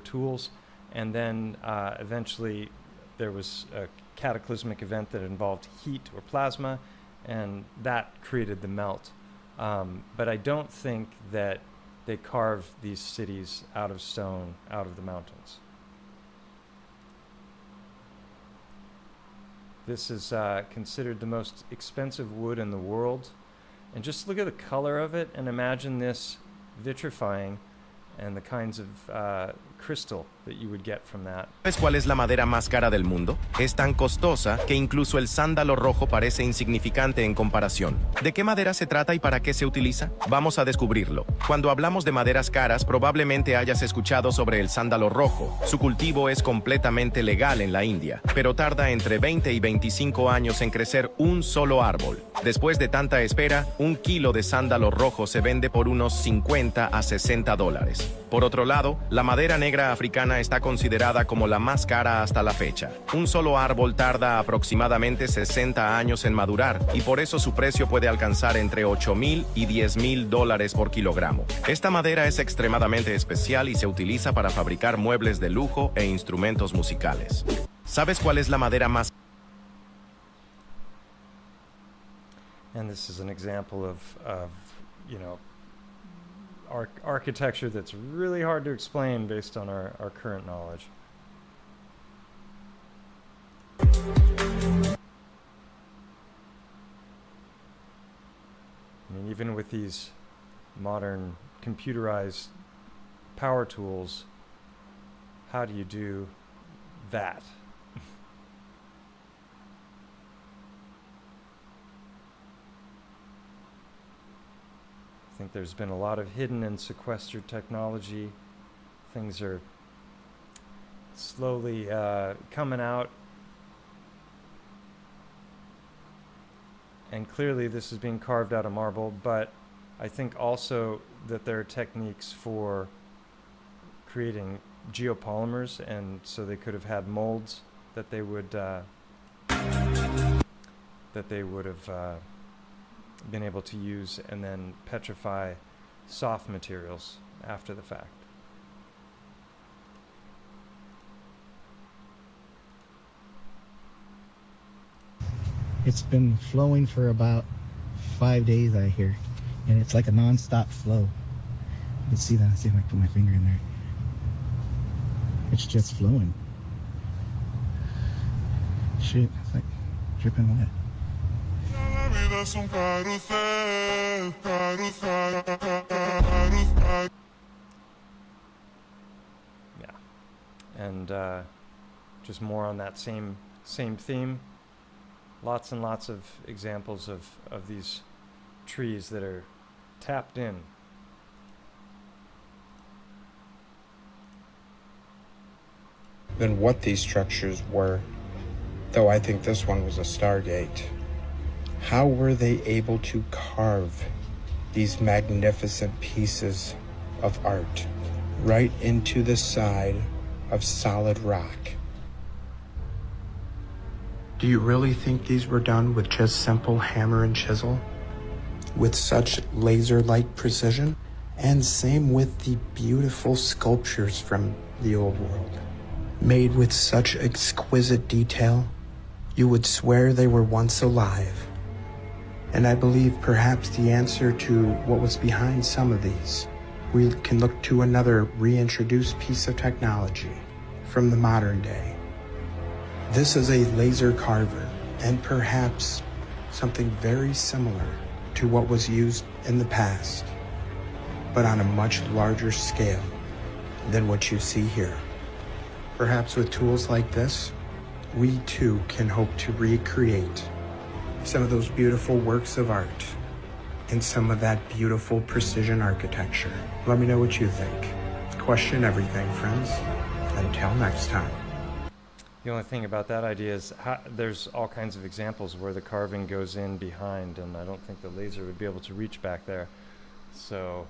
tools. And then eventually there was a cataclysmic event that involved heat or plasma, and that created the melt. But I don't think that they carved these cities out of stone, out of the mountains. This is considered the most expensive wood in the world. And just look at the color of it and imagine this vitrifying and the kinds of crystal that you would get from that. ¿Sabes cuál es la madera más cara del mundo? Es tan costosa que incluso el sándalo rojo parece insignificante en comparación. ¿De qué madera se trata y para qué se utiliza? Vamos a descubrirlo. Cuando hablamos de maderas caras, probablemente hayas escuchado sobre el sándalo rojo. Su cultivo es completamente legal en la India, pero tarda entre 20 y 25 años en crecer un solo árbol. Después de tanta espera, un kilo de sándalo rojo se vende por unos $50 a $60. Por otro lado, la madera negra africana está considerada como la más cara hasta la fecha. Un solo árbol tarda aproximadamente 60 años en madurar, y por eso su precio puede alcanzar entre $8,000 y $10,000 por kilogramo. Esta madera es extremadamente especial y se utiliza para fabricar muebles de lujo e instrumentos musicales. ¿Sabes cuál es la madera más? And this is an example of architecture that's really hard to explain based on our current knowledge. I mean, even with these modern computerized power tools, how do you do that? I think there's been a lot of hidden and sequestered technology. Things are slowly coming out. And clearly this is being carved out of marble, but I think also that there are techniques for creating geopolymers, and so they could have had molds that they would have been able to use and then petrify soft materials after the fact. It's been flowing for about 5 days, I hear, and it's like a non-stop flow. You can see that. See if I put my finger in there. It's just flowing. Shit, it's like dripping wet. Yeah, and just more on that same theme. Lots and lots of examples of these trees that are tapped in. Than what these structures were, though I think this one was a stargate. How were they able to carve these magnificent pieces of art right into the side of solid rock? Do you really think these were done with just simple hammer and chisel? With such laser-like precision? And same with the beautiful sculptures from the old world. Made with such exquisite detail, you would swear they were once alive. And I believe perhaps the answer to what was behind some of these, we can look to another reintroduced piece of technology from the modern day. This is a laser carver, and perhaps something very similar to what was used in the past, but on a much larger scale than what you see here. Perhaps with tools like this, we too can hope to recreate some of those beautiful works of art and some of that beautiful precision architecture. Let me know what you think. Question everything, friends. Until next time. The only thing about that idea is there's all kinds of examples where the carving goes in behind, and I don't think the laser would be able to reach back there. So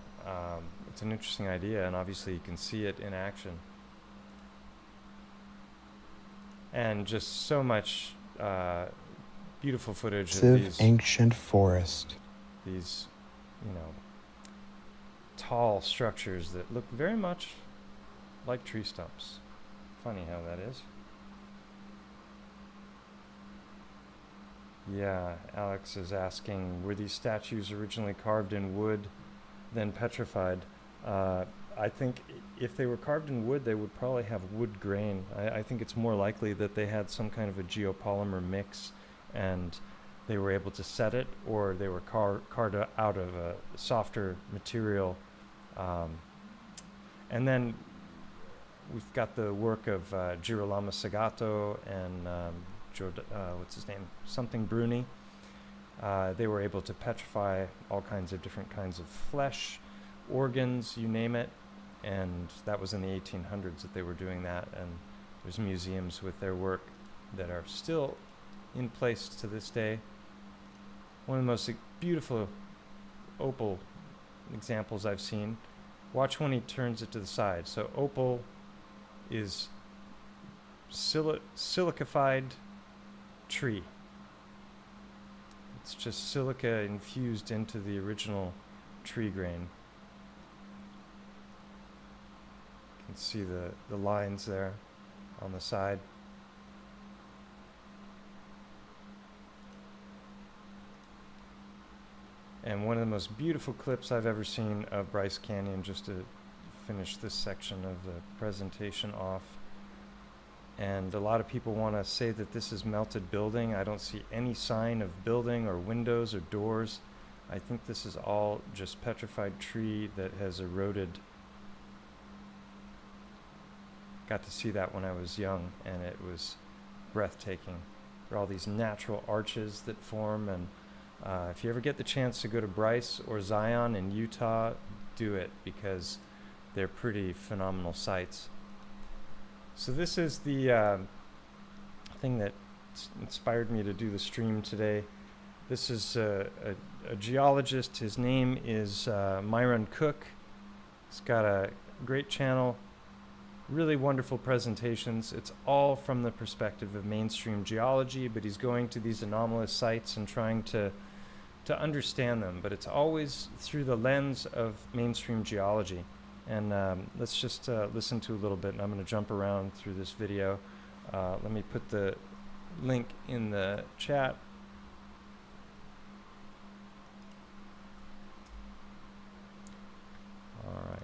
it's an interesting idea, and obviously you can see it in action. And just so much beautiful footage of these ancient forest. These, tall structures that look very much like tree stumps. Funny how that is. Yeah, Alex is asking, were these statues originally carved in wood, then petrified? I think if they were carved in wood, they would probably have wood grain. I think it's more likely that they had some kind of a geopolymer mix and they were able to set it, or they were carved out of a softer material. And then we've got the work of Girolamo Segato and what's his name? Something Bruni. They were able to petrify all kinds of different kinds of flesh, organs, you name it. And that was in the 1800s that they were doing that. And there's museums with their work that are still in place to this day. One of the most beautiful opal examples I've seen. Watch when he turns it to the side. So opal is silicified tree. It's just silica infused into the original tree grain. You can see the lines there on the side. And one of the most beautiful clips I've ever seen of Bryce Canyon, just to finish this section of the presentation off. And a lot of people want to say that this is melted building. I don't see any sign of building or windows or doors. I think this is all just petrified tree that has eroded. Got to see that when I was young, and it was breathtaking. There are all these natural arches that form, and if you ever get the chance to go to Bryce or Zion in Utah, do it, because they're pretty phenomenal sights. So this is the thing that inspired me to do the stream today. This is a geologist. His name is Myron Cook. He's got a great channel, really wonderful presentations. It's all from the perspective of mainstream geology, but he's going to these anomalous sites and trying to understand them, but it's always through the lens of mainstream geology. And let's just listen to a little bit, and I'm going to jump around through this video. Let me put the link in the chat. All right.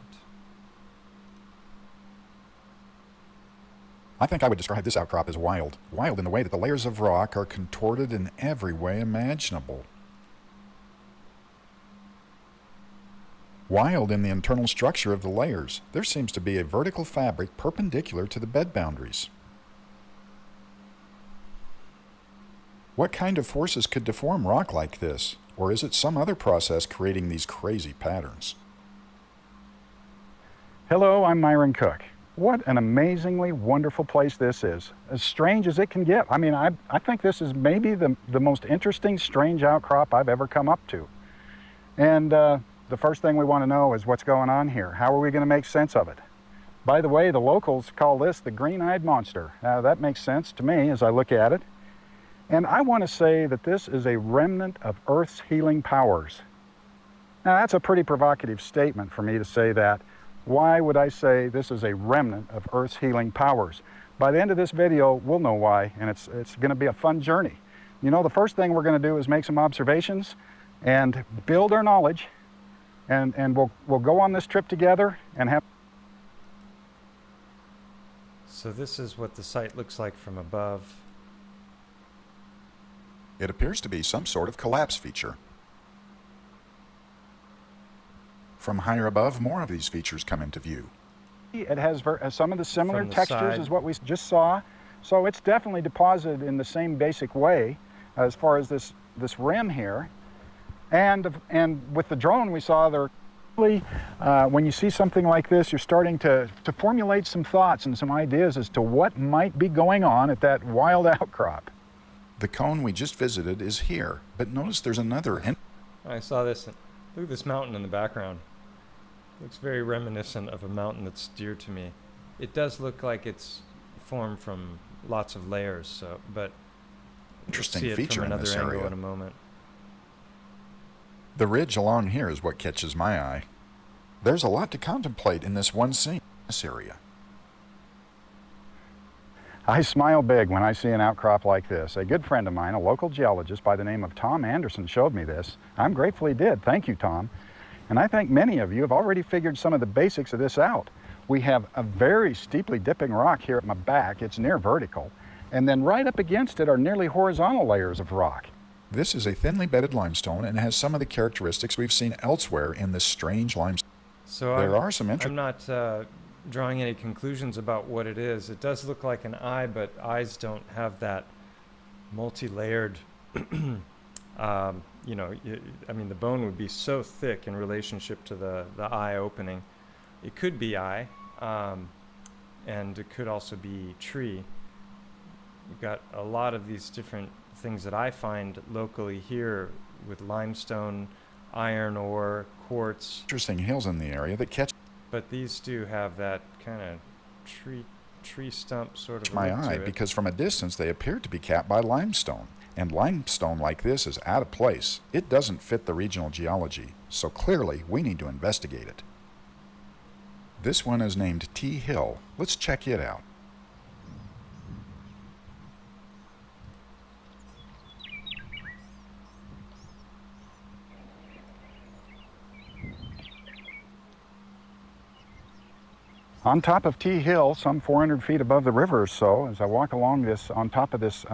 I think I would describe this outcrop as wild. Wild in the way that the layers of rock are contorted in every way imaginable. Wild in the internal structure of the layers. There seems to be a vertical fabric perpendicular to the bed boundaries. What kind of forces could deform rock like this? Or is it some other process creating these crazy patterns? Hello, I'm Myron Cook. What an amazingly wonderful place this is. As strange as it can get. I mean, I think this is maybe the most interesting strange outcrop I've ever come up to. And the first thing we want to know is what's going on here. How are we going to make sense of it? By the way, the locals call this the green-eyed monster. That makes sense to me as I look at it. And I want to say that this is a remnant of Earth's healing powers. Now, that's a pretty provocative statement for me to say that. Why would I say this is a remnant of Earth's healing powers? By the end of this video, we'll know why, and it's going to be a fun journey. You know, the first thing we're going to do is make some observations and build our knowledge, and we'll go on this trip together and have... So this is what the site looks like from above. It appears to be some sort of collapse feature. From higher above, more of these features come into view. It has some of the similar textures side. as what we just saw. So it's definitely deposited in the same basic way as far as this rim here. And with the drone we saw there, when you see something like this, you're starting to formulate some thoughts and some ideas as to what might be going on at that wild outcrop. The cone we just visited is here, but notice there's another. I saw this. Look at this mountain in the background. Looks very reminiscent of a mountain that's dear to me. It does look like it's formed from lots of layers, so but Interesting we'll see it feature from in this another angle area. in a moment. The ridge along here is what catches my eye. There's a lot to contemplate in this one scene, this area. I smile big when I see an outcrop like this. A good friend of mine, a local geologist by the name of Tom Anderson, showed me this. I'm grateful he did. Thank you, Tom. And I think many of you have already figured some of the basics of this out. We have a very steeply dipping rock here at my back. It's near vertical. And then right up against it are nearly horizontal layers of rock. This is a thinly bedded limestone and has some of the characteristics we've seen elsewhere in this strange limestone. So I'm not drawing any conclusions about what it is. It does look like an eye, but eyes don't have that multi-layered, you know, I mean, the bone would be so thick in relationship to the eye opening. It could be eye, and it could also be tree. We've got a lot of these different things that I find locally here with limestone, iron ore, quartz. Interesting hills in the area that catch But these do have that kind of tree stump sort of my look to eye it. because from a distance they appear to be capped by limestone. And limestone like this is out of place. It doesn't fit the regional geology, so clearly we need to investigate it. This one is named T Hill. Let's check it out. On top of T Hill, some 400 feet above the river or so, as I walk along this, on top of this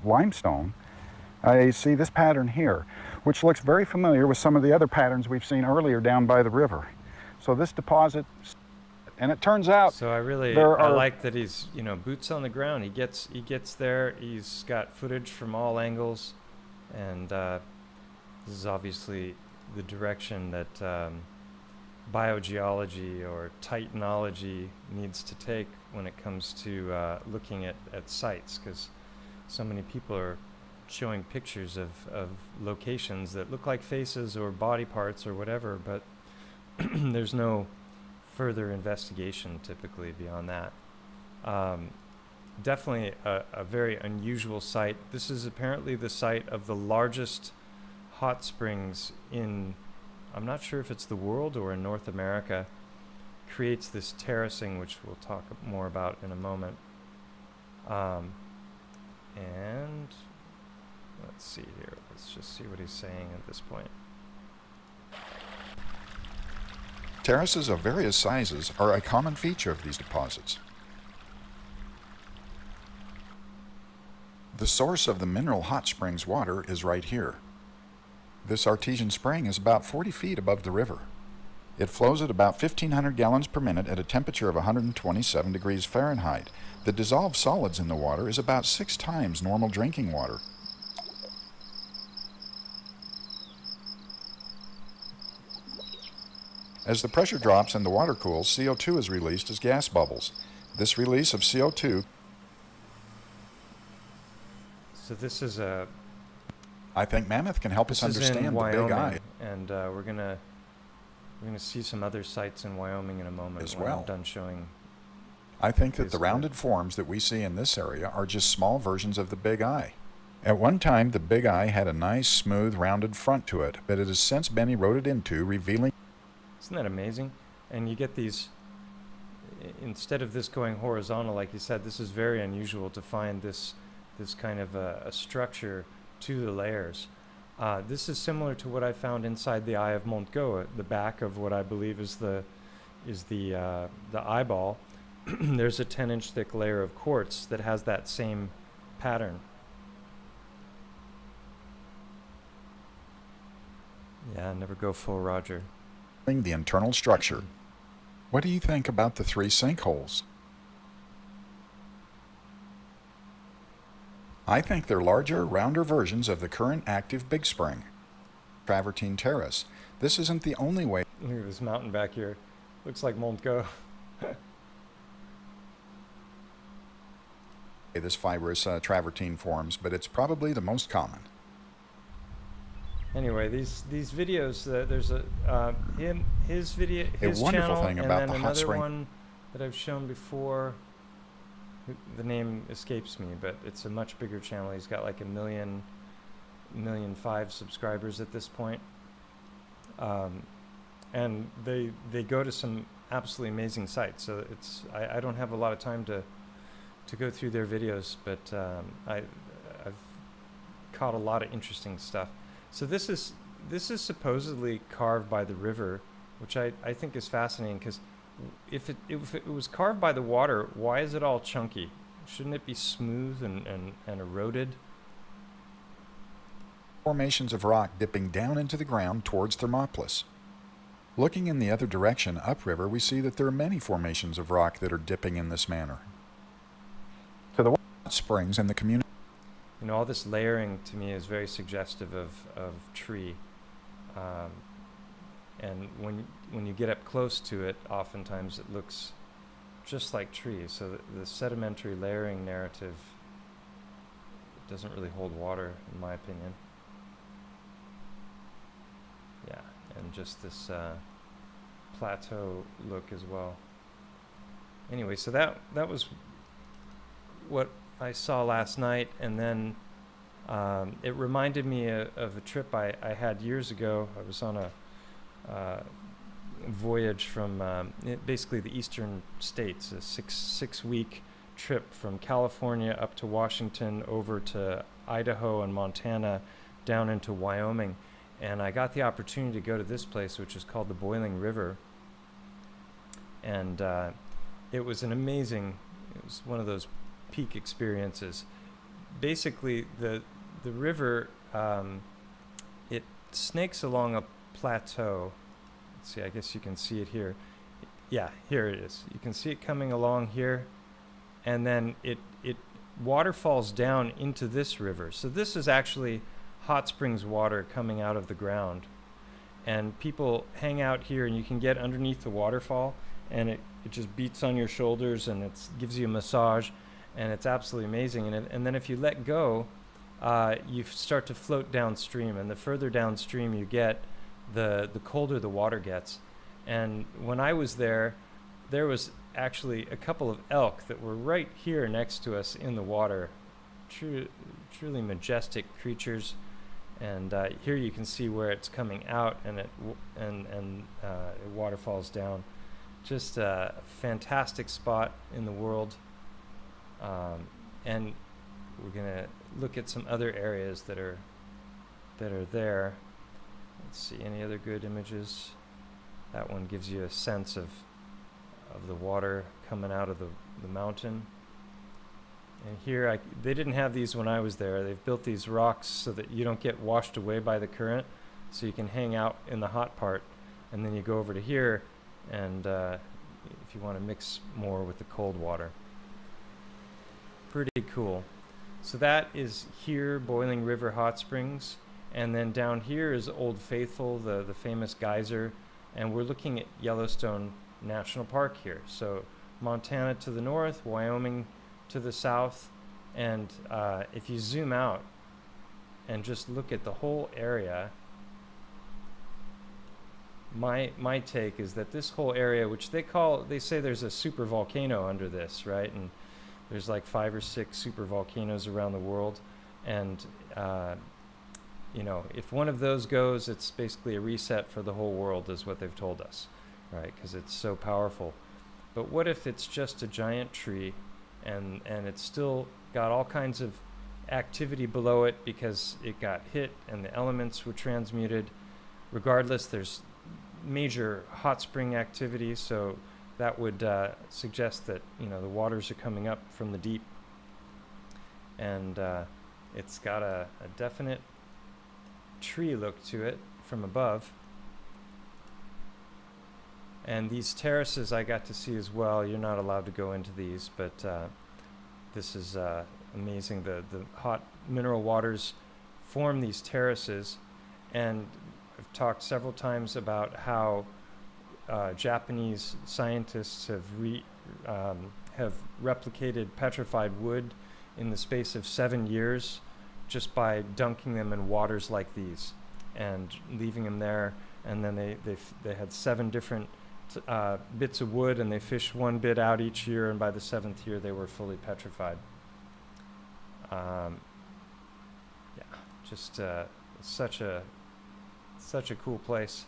limestone, I see this pattern here, which looks very familiar with some of the other patterns we've seen earlier down by the river. So this deposit, and it turns out So I like that he's, you know, boots on the ground. He gets there. He's got footage from all angles, and this is obviously the direction that Biogeology or Titanology needs to take when it comes to looking at sites, because so many people are showing pictures of locations that look like faces or body parts or whatever, but there's no further investigation typically beyond that. Definitely a very unusual site. This is apparently the site of the largest hot springs in, I'm not sure if it's the world or in North America. Creates this terracing, which we'll talk more about in a moment. And let's see here. Let's just see what he's saying at this point. Terraces of various sizes are a common feature of these deposits. The source of the mineral hot springs water is right here. This artesian spring is about 40 feet above the river. It flows at about 1,500 gallons per minute at a temperature of 127 degrees Fahrenheit. The dissolved solids in the water is about 6 times normal drinking water. As the pressure drops and the water cools, CO2 is released as gas bubbles. This release of CO2... So this is a... I think Mammoth can help us understand the Big Eye. And we're gonna see some other sites in Wyoming in a moment as when well. I'm done showing. I think that the rounded forms that we see in this area are just small versions of the Big Eye. At one time, the Big Eye had a nice, smooth, rounded front to it, but it has since been eroded into, revealing... Isn't that amazing? And you get these, instead of this going horizontal, like you said, this is very unusual to find this kind of a structure to the layers. This is similar to what I found inside the eye of Mont Goa, the back of what I believe is the eyeball. There's a 10-inch thick layer of quartz that has that same pattern. Yeah, never go full Roger. The internal structure. What do you think about the 3 sinkholes? I think they're larger, rounder versions of the current active Big Spring. Travertine Terrace. This isn't the only way. Look at this mountain back here. Looks like Mont Goa. This fibrous travertine forms, but it's probably the most common. Anyway, these videos, there's his video, his wonderful channel, thing and about then the hot another spring. one that I've shown before. The name escapes me, but it's a much bigger channel. He's got like 1,500,000 subscribers at this point, and they go to some absolutely amazing sites. So it's I don't have a lot of time to go through their videos, but I've caught a lot of interesting stuff. So this is supposedly carved by the river, which I think is fascinating, because if it was carved by the water, why is it all chunky? Shouldn't it be smooth and eroded? Formations of rock dipping down into the ground towards Thermopolis. Looking in the other direction, upriver, we see that there are many formations of rock that are dipping in this manner. To the hot springs in the community. You know, all this layering to me is very suggestive of tree. And when you get up close to it, oftentimes it looks just like trees. So the sedimentary layering narrative doesn't really hold water, in my opinion. Yeah, and just this plateau look as well. Anyway, so that was what I saw last night, and then it reminded me of a trip I had years ago. I was on a voyage from basically the eastern states, a six-week trip from California up to Washington, over to Idaho and Montana, down into Wyoming. And I got the opportunity to go to this place, which is called the Boiling River. And it was it was one of those peak experiences. Basically, the river, it snakes along a plateau. Let's see, I guess you can see it here. Yeah, here it is. You can see it coming along here, and then it waterfalls down into this river. So this is actually hot springs water coming out of the ground, and people hang out here, and you can get underneath the waterfall, and it just beats on your shoulders, and it gives you a massage, and it's absolutely amazing. And then if you let go, you start to float downstream, and the further downstream you get, the colder the water gets. And when I was there was actually a couple of elk that were right here next to us in the water. Truly majestic creatures. And here you can see where it's coming out, and it waterfalls down. Just a fantastic spot in the world. And we're gonna look at some other areas that are there. Let's see, any other good images? That one gives you a sense of the water coming out of the mountain. And here, they didn't have these when I was there. They've built these rocks so that you don't get washed away by the current, so you can hang out in the hot part, and then you go over to here, and if you want to mix more with the cold water. Pretty cool. So that is here, Boiling River Hot Springs, and then down here is Old Faithful, the famous geyser, and we're looking at Yellowstone National Park here. So Montana to the north, Wyoming to the south, and if you zoom out and just look at the whole area, my take is that this whole area, which they say there's a super volcano under this, right? And there's like 5 or 6 super volcanoes around the world, and you know, if one of those goes, it's basically a reset for the whole world, is what they've told us, right? Because it's so powerful. But what if it's just a giant tree, and it's still got all kinds of activity below it because it got hit and the elements were transmuted? Regardless, there's major hot spring activity, so that would suggest that, you know, the waters are coming up from the deep, and it's got a definite tree look to it from above. And these terraces I got to see as well. You're not allowed to go into these, but this is amazing. The hot mineral waters form these terraces, and I've talked several times about how Japanese scientists have replicated petrified wood in the space of 7 years just by dunking them in waters like these and leaving them there. And then they had 7 different bits of wood, and they fished 1 bit out each year, and by the 7th year they were fully petrified. Yeah, just such a cool place.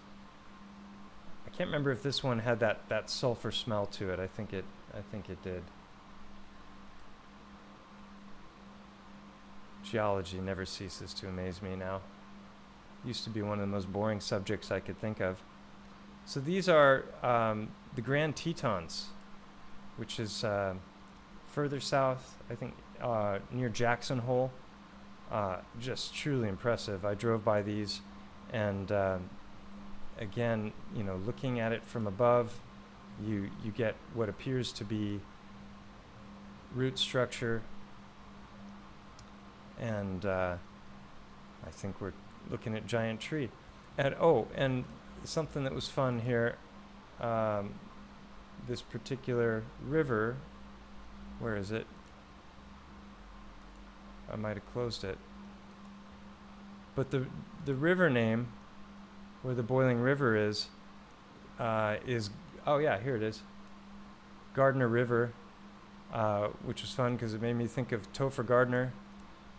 I can't remember if this one had that sulfur smell to it. I think it did. Geology never ceases to amaze me now. Used to be one of the most boring subjects I could think of. So these are the Grand Tetons, which is further south, I think, near Jackson Hole. Just truly impressive. I drove by these, and again, you know, looking at it from above, you get what appears to be root structure, and I think we're looking at giant tree. And something that was fun here, this particular river, where is it? I might have closed it. But the river name, where the Boiling River is, oh yeah, here it is. Gardner River, which was fun because it made me think of Topher Gardner.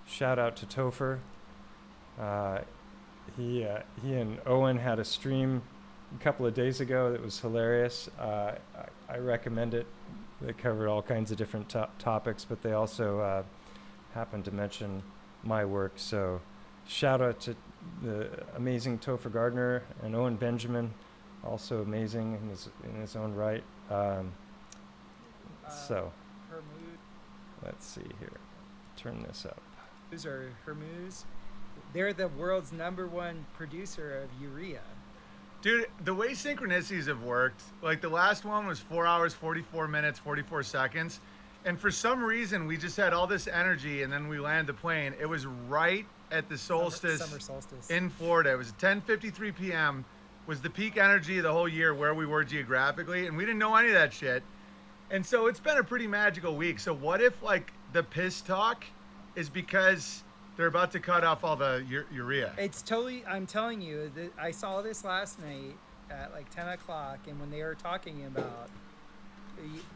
Shout out to Topher. He and Owen had a stream a couple of days ago that was hilarious. I recommend it. They covered all kinds of different topics, but they also happened to mention my work. So shout out to the amazing Topher Gardner, and Owen Benjamin, also amazing in his own right. So let's see here. Turn this up. Or Hermuz, they're the world's #1 producer of urea. Dude, the way synchronicities have worked, like the last one was 4 hours, 44 minutes, 44 seconds. And for some reason, we just had all this energy, and then we landed the plane. It was right at the solstice, summer solstice in Florida. It was 10:53 p.m. was the peak energy of the whole year where we were geographically, and we didn't know any of that shit. And so it's been a pretty magical week. So what if, like, the piss talk is because they're about to cut off all the urea? It's totally, I'm telling you, I saw this last night at like 10 o'clock, and when they were talking about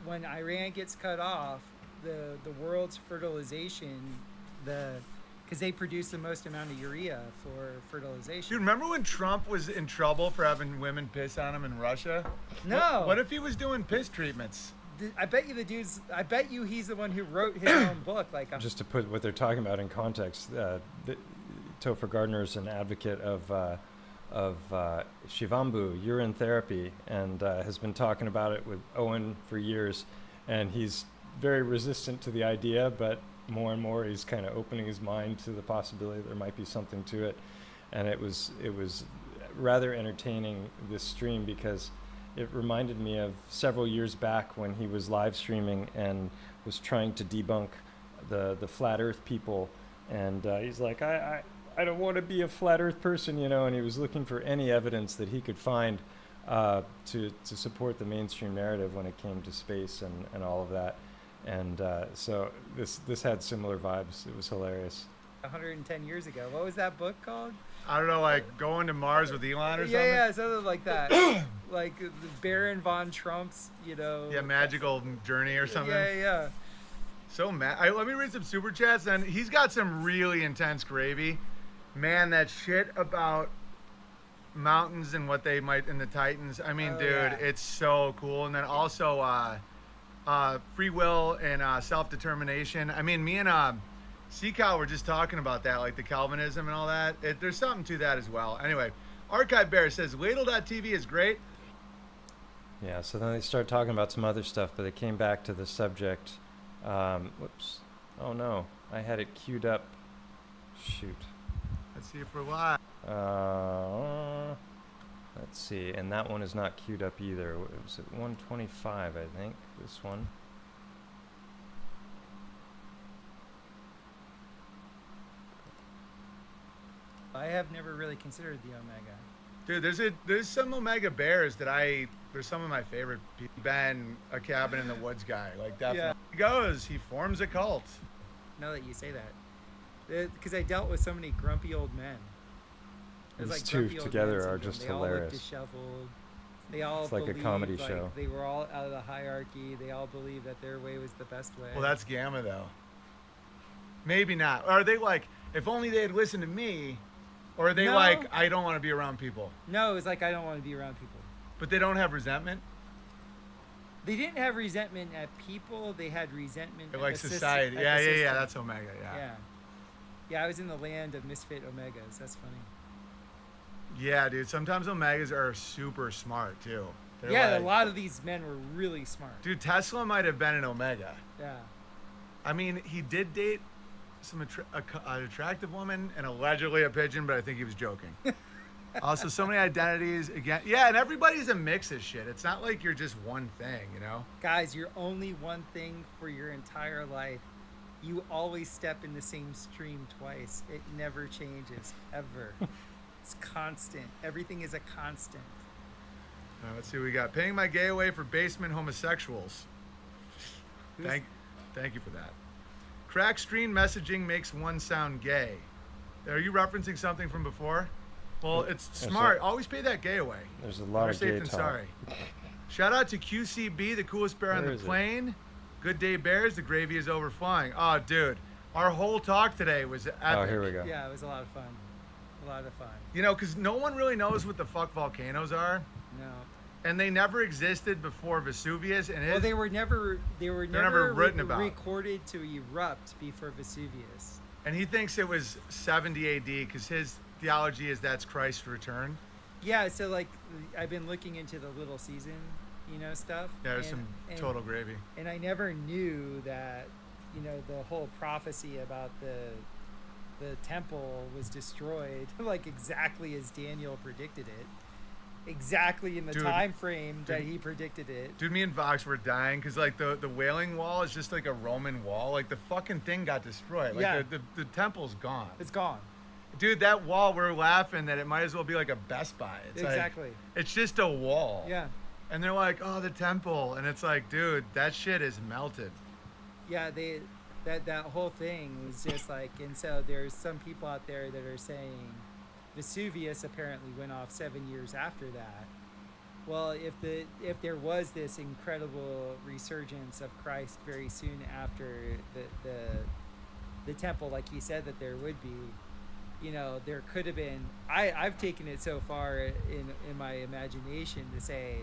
when Iran gets cut off, the world's fertilization, because they produce the most amount of urea for fertilization. Dude, remember when Trump was in trouble for having women piss on him in Russia? No. What if he was doing piss treatments? I bet you he's the one who wrote his own book. Like, just to put what they're talking about in context, Topher Gardner is an advocate of Shivambu, urine therapy, and has been talking about it with Owen for years, and he's very resistant to the idea, but more and more he's kind of opening his mind to the possibility there might be something to it. And it was rather entertaining, this stream, because it reminded me of several years back when he was live streaming and was trying to debunk the flat earth people. And he's like, I don't want to be a flat earth person, you know, and he was looking for any evidence that he could find to support the mainstream narrative when it came to space and all of that. And so this had similar vibes. It was hilarious. 110 years ago. What was that book called? I don't know, like Going to Mars with Elon or something? Yeah, something like that. Like the Baron von Trump's, you know. Yeah, magical journey or something. Yeah. So let me read some super chats, and he's got some really intense gravy. Man, that shit about mountains and what they might in the Titans. I mean, dude, it's so cool. And then also free will and self-determination. I mean, me and Seacal were just talking about that, like the Calvinism and all that. There's something to that as well. Anyway, Archive Bear says, Ladle.tv is great. Yeah, so then they started talking about some other stuff, but they came back to the subject. Whoops. Oh no, I had it queued up. Shoot. Let's see if we're live. Let's see, and that one is not queued up either. It was at 125, I think, this one. I have never really considered the Omega. Dude, there's some Omega bears that there's some of my favorite people. Ben, a cabin in the woods guy, like definitely. Yeah. He goes, he forms a cult. Now that you say that, because I dealt with so many grumpy old men. These two together are just hilarious. They all look disheveled. They all it's like a comedy show. They were all out of the hierarchy. They all believed that their way was the best way. Well, that's Gamma though. Maybe not. Are they like, if only they had listened to me? Or are they like, I don't want to be around people? No, it's like, I don't want to be around people. But they don't have resentment? They didn't have resentment at people. They had resentment at like society. Yeah. That's Omega, Yeah, I was in the land of misfit Omegas. That's funny. Yeah, dude. Sometimes Omegas are super smart, too. A lot of these men were really smart. Dude, Tesla might have been an Omega. Yeah. I mean, he did date an attractive woman and allegedly a pigeon, but I think he was joking. Also, so many identities again. Yeah, and everybody's a mix of shit. It's not like you're just one thing, you know? Guys, you're only one thing for your entire life. You always step in the same stream twice. It never changes, ever. It's constant. Everything is a constant. Let's see what we got. Paying my gay away for basement homosexuals. Thank you for that. Crack stream messaging makes one sound gay. Are you referencing something from before? Well, it's smart. Always pay that gay away. There's a lot of gay talk. Sorry. Shout out to QCB, the coolest bear on the plane. Good day, bears. The gravy is overflowing. Oh, dude. Our whole talk today was epic. Oh, here we go. Yeah, it was a lot of fun. A lot of fun. You know, because no one really knows what the fuck volcanoes are. No. And they never existed before Vesuvius. And they were never written about. Recorded to erupt before Vesuvius. And he thinks it was 70 AD because his theology is that's Christ's return. Yeah, so like I've been looking into the Little Season, stuff. Yeah, there's some total gravy. And I never knew that, the whole prophecy about the temple was destroyed, like exactly as Daniel predicted it. Exactly in the time frame that he predicted it. Dude, me and Vox were dying because like the Wailing Wall is just like a Roman wall. Like the fucking thing got destroyed. Like the temple's gone. It's gone. Dude, that wall, we're laughing that it might as well be like a Best Buy. It's exactly. Like, it's just a wall. Yeah. And they're like, oh, the temple. And it's like, dude, that shit is melted. Yeah, that whole thing was just like, and so there's some people out there that are saying Vesuvius apparently went off 7 years after that. Well, if there was this incredible resurgence of Christ very soon after the temple, like he said that there would be, there could have been. I've taken it so far in my imagination to say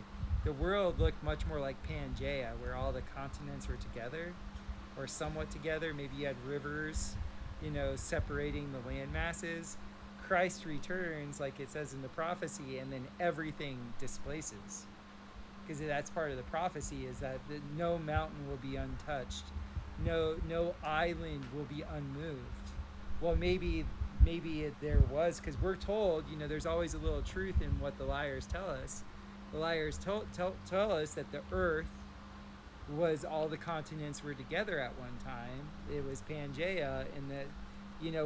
the world looked much more like Pangea, where all the continents were together, or somewhat together. Maybe you had rivers, separating the land masses. Christ returns, like it says in the prophecy, and then everything displaces. Because that's part of the prophecy, is that no mountain will be untouched no island will be unmoved. Well, maybe there was, because we're told, there's always a little truth in what the liars tell us. The liars tell us that the Earth was all the continents were together at one time. It was Pangea, and that,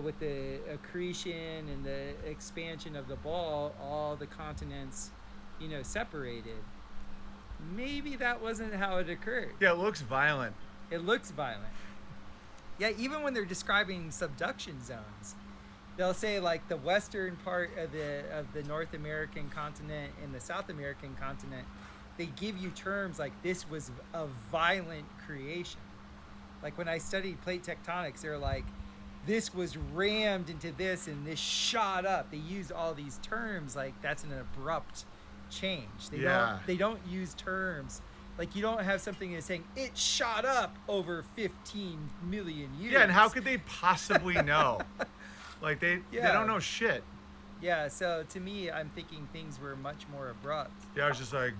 with the accretion and the expansion of the ball, all the continents, separated. Maybe that wasn't how it occurred. Yeah, it looks violent. It looks violent. Yeah, even when they're describing subduction zones, they'll say like the western part of the North American continent and the South American continent, they give you terms like this was a violent creation. Like when I studied plate tectonics, they're like, this was rammed into this and this shot up. They use all these terms like that's an abrupt change. They don't use terms like, you don't have something that's saying it shot up over 15 million years. Yeah, and how could they possibly know? Like they don't know shit. Yeah, so to me, I'm thinking things were much more abrupt. Yeah, I was just like.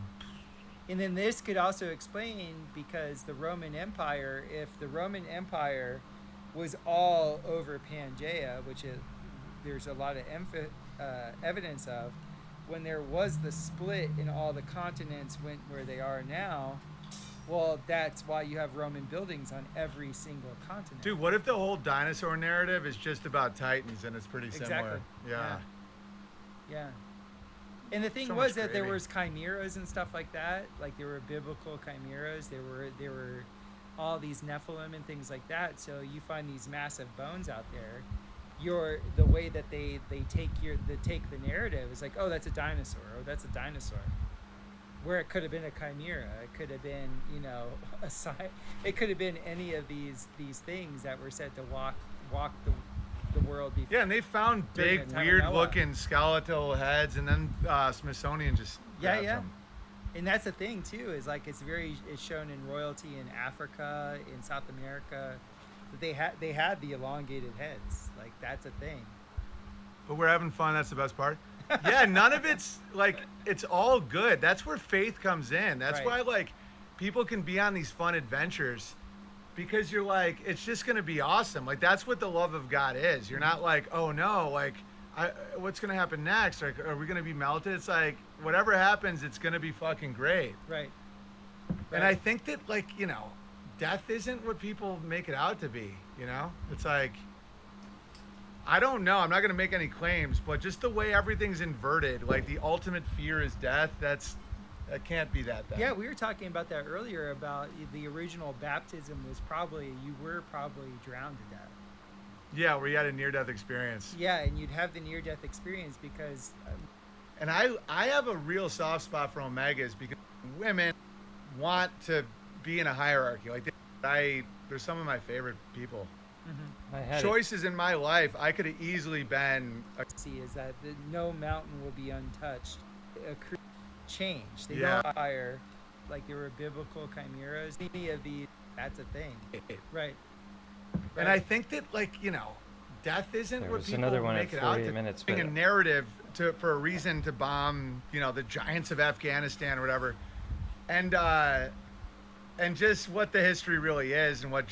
And then this could also explain, because the Roman Empire, if the Roman Empire was all over Pangea, which there's a lot of evidence of, when there was the split and all the continents went where they are now, well, that's why you have Roman buildings on every single continent. Dude, what if the whole dinosaur narrative is just about Titans and it's pretty similar? Exactly. Yeah. And the thing was that there was chimeras and stuff like that. Like there were biblical chimeras. There were all these Nephilim and things like that. So you find these massive bones out there. The way that they take the narrative is like, oh, that's a dinosaur. Oh, that's a dinosaur. Where it could have been a chimera. It could have been, it could have been any of these things that were said to walk the world before. Yeah, and they found big, weird-looking skeletal heads, and then Smithsonian just grabbed them. And that's the thing too, is like it's shown in royalty in Africa, in South America, that they had the elongated heads. Like that's a thing. But we're having fun. That's the best part. Yeah, none of it's like, it's all good. That's where faith comes in. That's why like people can be on these fun adventures, because you're like, it's just going to be awesome. Like that's what the love of God is. You're not like, oh no, like what's going to happen next? Like, are we going to be melted? It's like, whatever happens, it's going to be fucking great. Right. And I think that like, death isn't what people make it out to be, It's like, I don't know. I'm not going to make any claims, but just the way everything's inverted, like the ultimate fear is death. That can't be that bad. Yeah, we were talking about that earlier, about the original baptism was you were probably drowned to death. Yeah, where you had a near-death experience. Yeah, and you'd have the near-death experience because... and I have a real soft spot for omegas, because women want to be in a hierarchy. Like, they're some of my favorite people. Mm-hmm. Choices in my life, I could have easily been... is that no mountain will be untouched. Change. They don't fire. Like there were biblical chimeras. Any of these, that's a thing. Right. And I think that like, death isn't what people make it out to. Minutes, a narrative for a reason to bomb, the giants of Afghanistan or whatever. And just what the history really is, and what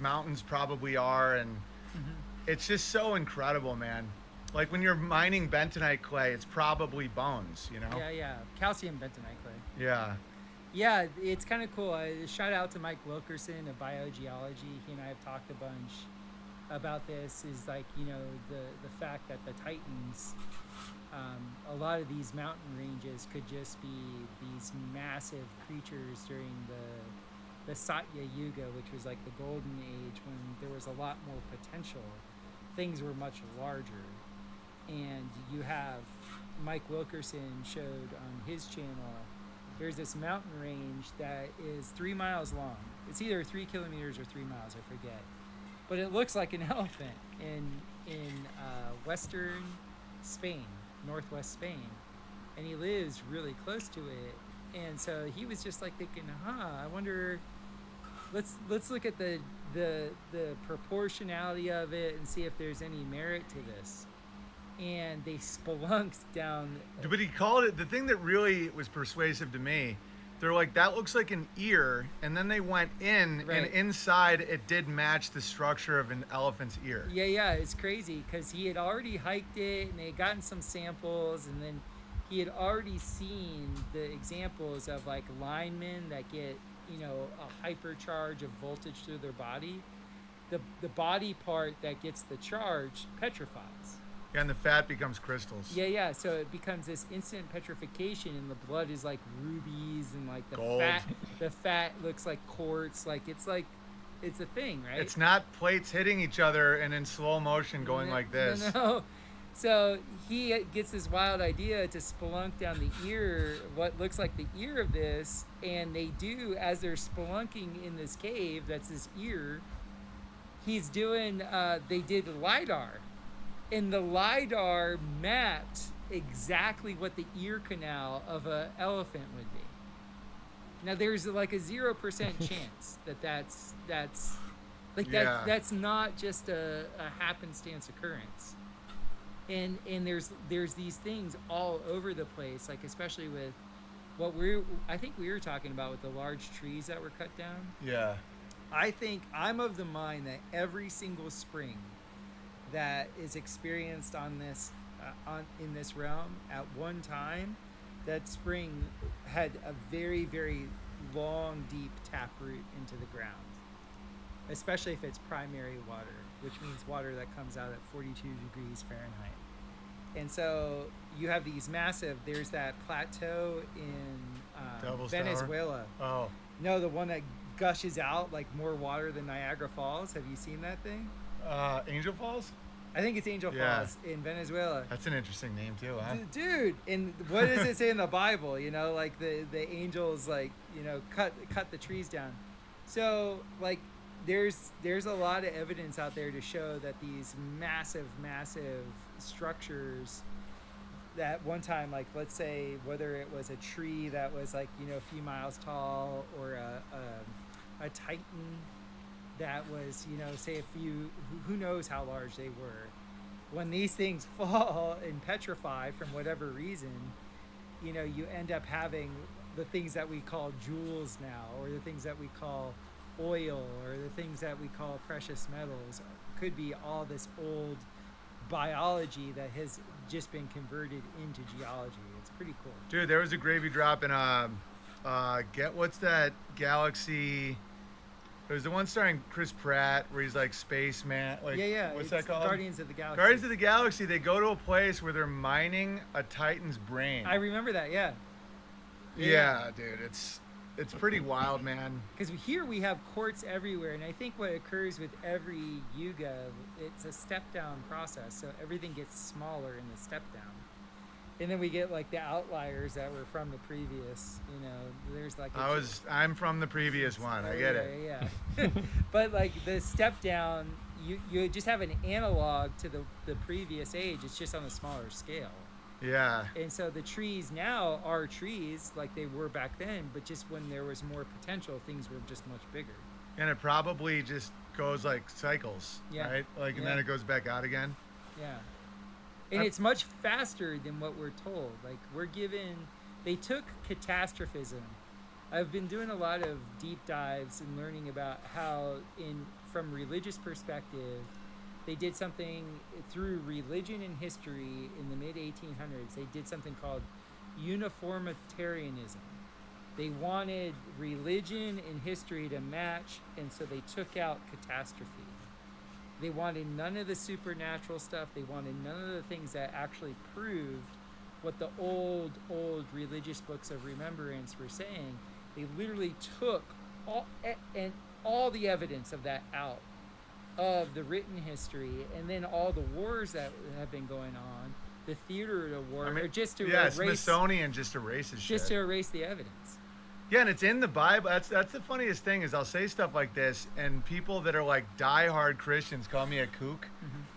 mountains probably are, and it's just so incredible, man. Like when you're mining bentonite clay, it's probably bones, Yeah, calcium bentonite clay. Yeah, it's kind of cool. Shout out to Mike Wilkerson of Biogeology. He and I have talked a bunch about this. Is like the fact that the Titans, a lot of these mountain ranges could just be these massive creatures during the Satya Yuga, which was like the golden age when there was a lot more potential. Things were much larger. And you have Mike Wilkerson showed on his channel, there's this mountain range that is 3 miles long. It's either 3 kilometers or 3 miles, I forget. But it looks like an elephant in western Spain, northwest Spain. And he lives really close to it. And so he was just like thinking, I wonder, let's look at the proportionality of it and see if there's any merit to this. And they spelunked down. But he called it, the thing that really was persuasive to me they're like, that looks like an ear, and then they went in, and inside it did match the structure of an elephant's ear. Yeah, it's crazy because he had already hiked it, and they had gotten some samples, and then he had already seen the examples of like linemen that get, you know, a hypercharge of voltage through their body. The body part that gets the charge petrifies. Yeah, and the fat becomes crystals. Yeah. So it becomes this instant petrification, and the blood is like rubies, and like Gold. the fat looks like quartz. Like it's a thing, right? It's not plates hitting each other and in slow motion going like this. No. So he gets this wild idea to spelunk down the ear, what looks like the ear of this, and they do, as they're spelunking in this cave, that's this ear, he's doing, they did LiDAR. And the LiDAR mapped exactly what the ear canal of an elephant would be. Now there's like a 0% chance that's not just a happenstance occurrence. And there's these things all over the place, like especially with what I think we were talking about with the large trees that were cut down. Yeah. I think I'm of the mind that every single spring that is experienced on this in this realm at one time, that spring had a very, very long, deep taproot into the ground, especially if it's primary water, which means water that comes out at 42 degrees Fahrenheit. And so you have these massive, there's that plateau in Venezuela. Oh. No, the one that gushes out like more water than Niagara Falls. Have you seen that thing? Angel Falls? I think it's Angel Falls in Venezuela. That's an interesting name too, huh? Dude, and what does it say in the Bible? You know, like the angels, like, you know, cut the trees down. So like there's a lot of evidence out there to show that these massive structures that one time, like let's say whether it was a tree that was like, you know, a few miles tall, or a titan that was, you know, say a few, who knows how large they were. When these things fall and petrify from whatever reason, you know, you end up having the things that we call jewels now, or the things that we call oil, or the things that we call precious metals. Could be all this old biology that has just been converted into geology. It's pretty cool. Dude, there was a gravy drop in what's that galaxy? It was the one starring Chris Pratt where he's like spaceman. Like, yeah. What's that called? Guardians of the Galaxy. Guardians of the Galaxy. They go to a place where they're mining a Titan's brain. I remember that. Yeah. Yeah, dude. It's pretty wild, man. Because here we have quartz everywhere, and I think what occurs with every yuga, it's a step-down process, so everything gets smaller in the step-down. And then we get like the outliers that were from the previous, you know, there's like... I'm from the previous one, I get it. Yeah. But like the step-down, you just have an analog to the previous age, it's just on a smaller scale. Yeah. And so the trees now are trees like they were back then, but just when there was more potential, things were just much bigger. And it probably just goes like cycles, right? Like, and then it goes back out again. Yeah. And it's much faster than what we're told. Like they took catastrophism. I've been doing a lot of deep dives and learning about how from religious perspective, they did something through religion and history in the mid-1800s. They did something called uniformitarianism. They wanted religion and history to match, and so they took out catastrophe. They wanted none of the supernatural stuff. They wanted none of the things that actually proved what the old religious books of remembrance were saying. They literally took all the evidence of that out of the written history, and then all the wars that have been going on, the theater of war, just to erase... Smithsonian just erases shit. Just to erase the evidence. Yeah, and it's in the Bible. That's the funniest thing is I'll say stuff like this, and people that are like diehard Christians call me a kook.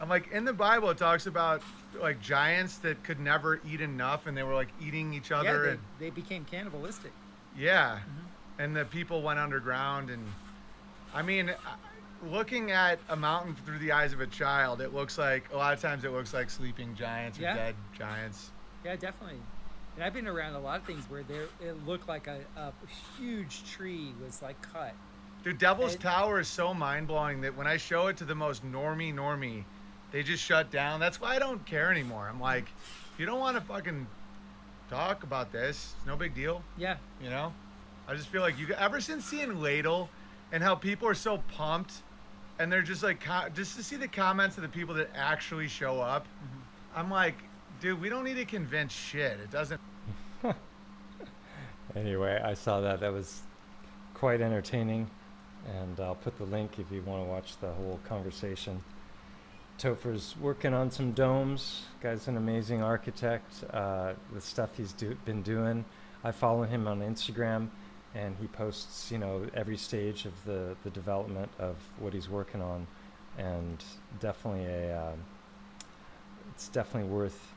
I'm like, in the Bible it talks about like giants that could never eat enough, and they were like eating each other. Yeah, and they became cannibalistic. Yeah, and the people went underground, and I mean, looking at a mountain through the eyes of a child, it looks like a lot of times it looks like sleeping giants or dead giants. Yeah, definitely. And I've been around a lot of things where it looked like a huge tree was like cut. Dude, Devil's Tower is so mind-blowing that when I show it to the most normie, they just shut down. That's why I don't care anymore. I'm like, if you don't want to fucking talk about this, it's no big deal. Yeah. You know? I just feel like ever since seeing Ladle and how people are so pumped and they're just like, just to see the comments of the people that actually show up, I'm like, dude, we don't need to convince shit. It doesn't. Anyway, I saw that. That was quite entertaining. And I'll put the link if you want to watch the whole conversation. Topher's working on some domes. Guy's an amazing architect. The stuff he's been doing. I follow him on Instagram, and he posts, every stage of the development of what he's working on. And definitely it's definitely worth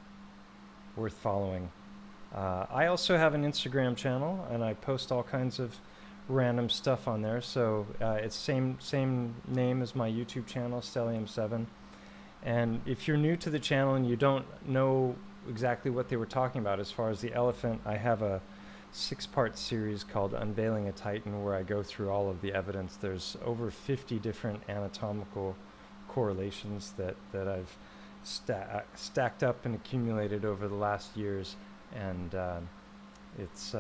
following. I also have an Instagram channel, and I post all kinds of random stuff on there. So it's same name as my YouTube channel, Stellium7. And if you're new to the channel and you don't know exactly what they were talking about as far as the elephant, I have a 6-part series called Unveiling a Titan, where I go through all of the evidence. There's over 50 different anatomical correlations that I've stacked up and accumulated over the last years. And it's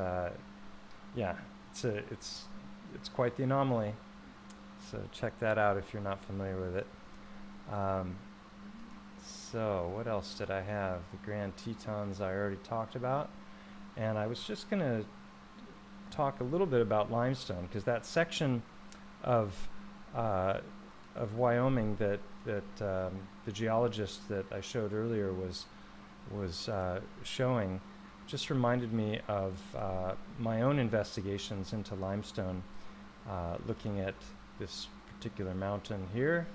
quite the anomaly. So check that out if you're not familiar with it. So what else did I have? The Grand Tetons I already talked about. And I was just going to talk a little bit about limestone, because that section of Wyoming that the geologist that I showed earlier was showing just reminded me of my own investigations into limestone, looking at this particular mountain here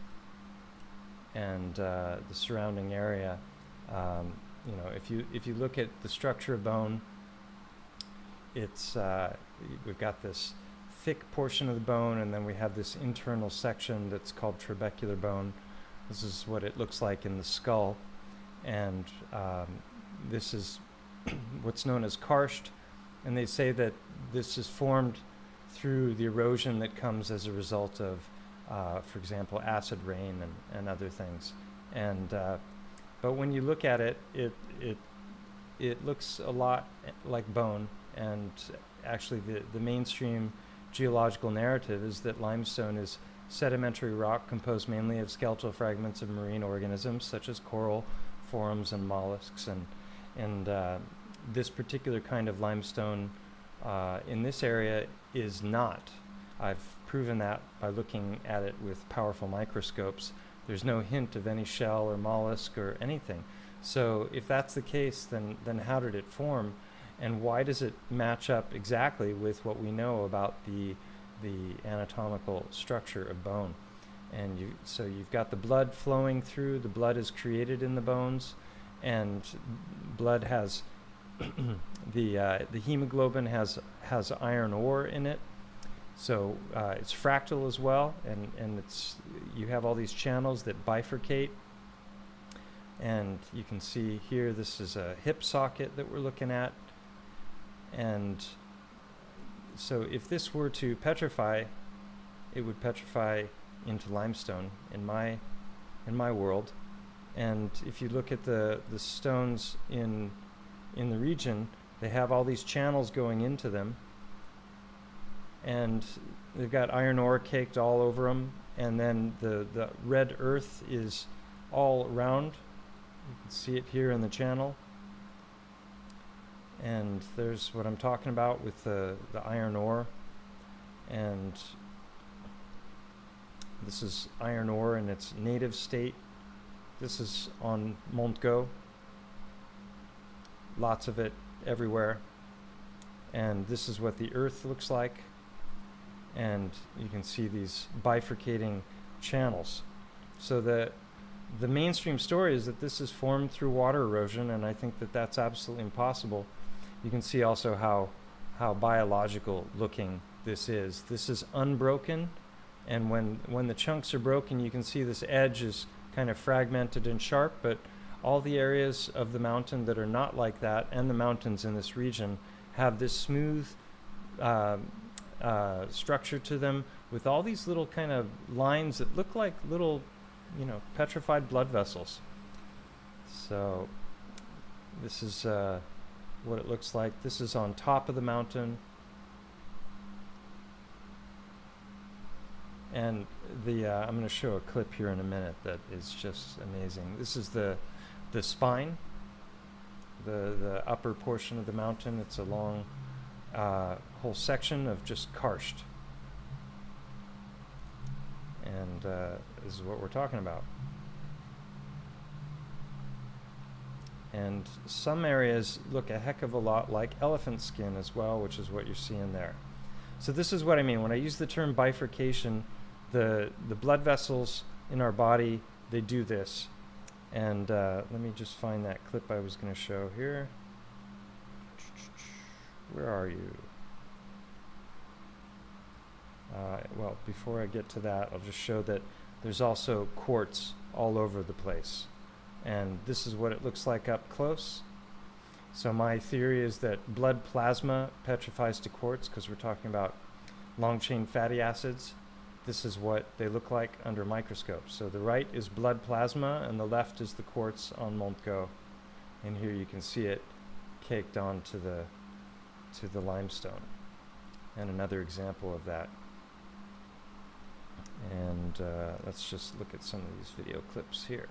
and the surrounding area. If you look at the structure of bone, it's we've got this thick portion of the bone, and then we have this internal section that's called trabecular bone. This is what it looks like in the skull, and this is what's known as karst, and they say that this is formed through the erosion that comes as a result of, for example, acid rain and other things. And but when you look at it, it looks a lot like bone. And actually, the mainstream geological narrative is that limestone is sedimentary rock composed mainly of skeletal fragments of marine organisms such as coral, forams, and mollusks. And this particular kind of limestone in this area is not. I've proven that by looking at it with powerful microscopes. There's no hint of any shell or mollusk or anything. So if that's the case, then how did it form? And why does it match up exactly with what we know about the anatomical structure of bone? And so you've got the blood flowing through. The blood is created in the bones, and blood has the hemoglobin has iron ore in it. So it's fractal as well, and you have all these channels that bifurcate. And you can see here, this is a hip socket that we're looking at. And so if this were to petrify, it would petrify into limestone in my world. And if you look at the stones in the region, they have all these channels going into them, and they've got iron ore caked all over them, and then the red earth is all around. You can see it here in the channel. And there's what I'm talking about with the iron ore. And this is iron ore in its native state. This is on Montgo. Lots of it everywhere. And this is what the earth looks like. And you can see these bifurcating channels. So the mainstream story is that this is formed through water erosion, and I think that that's absolutely impossible. You can see also how biological looking this is. This is unbroken, and when the chunks are broken, you can see this edge is kind of fragmented and sharp, but all the areas of the mountain that are not like that, and the mountains in this region, have this smooth structure to them with all these little kind of lines that look like little, petrified blood vessels. So this is what it looks like. This is on top of the mountain. And I'm going to show a clip here in a minute that is just amazing. This is the spine, the upper portion of the mountain. It's a long whole section of just karst. And this is what we're talking about. And some areas look a heck of a lot like elephant skin as well, which is what you're seeing there. So this is what I mean when I use the term bifurcation. The blood vessels in our body, they do this. And let me just find that clip I was going to show here. Where are you? Well, before I get to that, I'll just show that there's also quartz all over the place. And this is what it looks like up close. So my theory is that blood plasma petrifies to quartz because we're talking about long-chain fatty acids. This is what they look like under microscopes. So the right is blood plasma and the left is the quartz on Montgo. And here you can see it caked onto the limestone. And another example of that. And let's just look at some of these video clips here.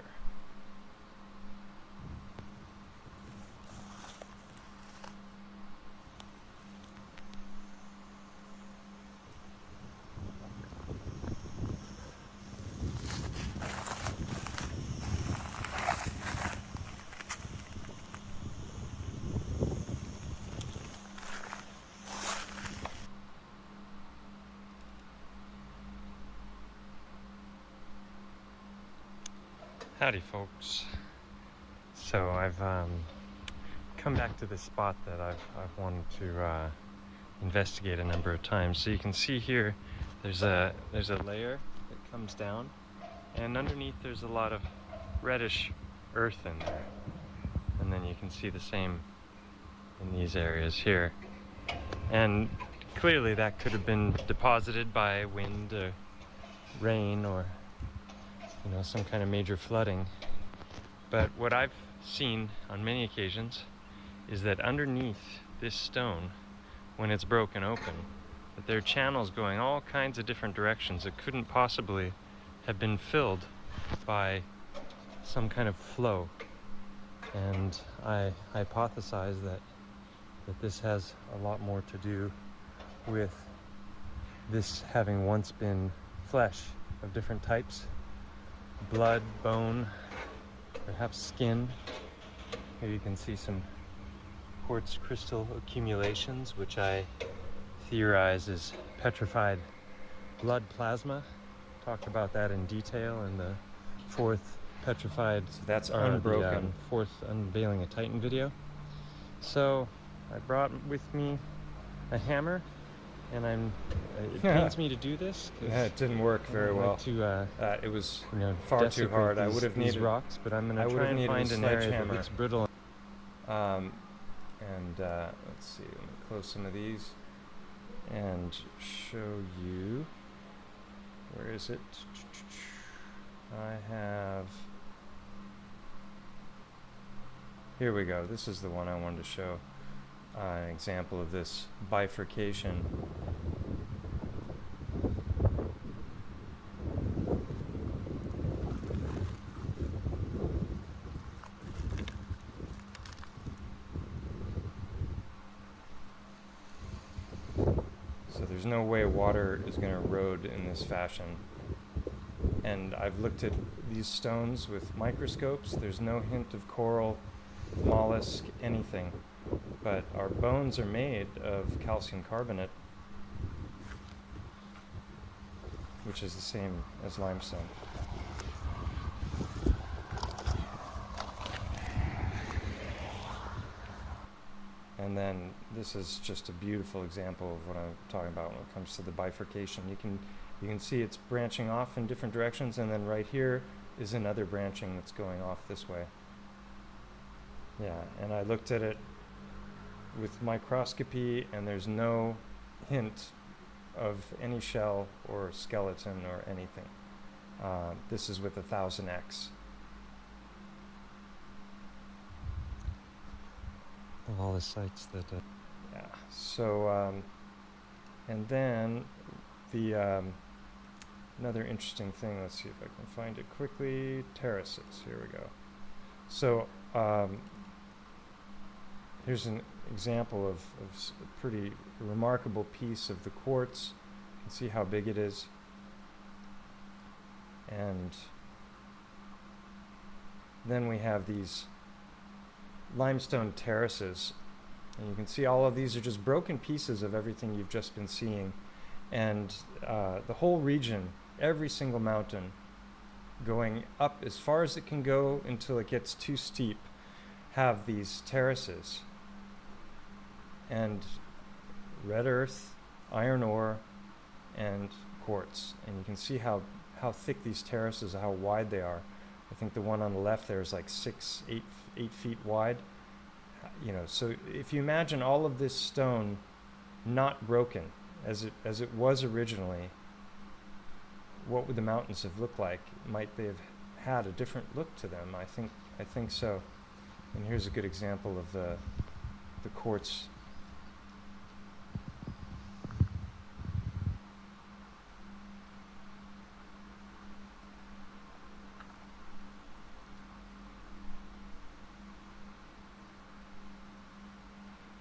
Howdy folks. So I've come back to this spot that I've wanted to investigate a number of times. So you can see here there's a layer that comes down, and underneath there's a lot of reddish earth in there. And then you can see the same in these areas here. And clearly that could have been deposited by wind or rain or some kind of major flooding. But what I've seen on many occasions is that underneath this stone, when it's broken open, that there are channels going all kinds of different directions that couldn't possibly have been filled by some kind of flow. And I hypothesize that this has a lot more to do with this having once been flesh of different types. Blood, bone, perhaps skin. Here you can see some quartz crystal accumulations, which I theorize is petrified blood plasma. Talked about that in detail in the fourth petrified, so that's unbroken, fourth unveiling a Titan video. So I brought with me a hammer, and it pains me to do this. Yeah, it didn't work very well. It was far too hard. I would have needed rocks, but I'm going to try and find an area that looks brittle. Let's see. Let me close some of these and show you. Where is it? I have. Here we go. This is the one I wanted to show. An example of this bifurcation. So there's no way water is going to erode in this fashion. And I've looked at these stones with microscopes. There's no hint of coral, mollusk, anything. But our bones are made of calcium carbonate, which is the same as limestone. And then this is just a beautiful example of what I'm talking about when it comes to the bifurcation. You can see it's branching off in different directions, and then right here is another branching that's going off this way. Yeah, and I looked at it with microscopy, and there's no hint of any shell or skeleton or anything. This is with 1000x. Of all the sites that... yeah, so, and then the... another interesting thing, let's see if I can find it quickly. Terraces, here we go. So, here's an example of a pretty remarkable piece of the quartz. You can see how big it is. And then we have these limestone terraces. And you can see all of these are just broken pieces of everything you've just been seeing. And the whole region, every single mountain, going up as far as it can go until it gets too steep, have these terraces. And red earth, iron ore, and quartz. And you can see how thick these terraces, how wide they are. I think the one on the left there is like 8 feet wide. You know, so if you imagine all of this stone not broken as it was originally, what would the mountains have looked like? Might they have had a different look to them? I think so. And here's a good example of the quartz.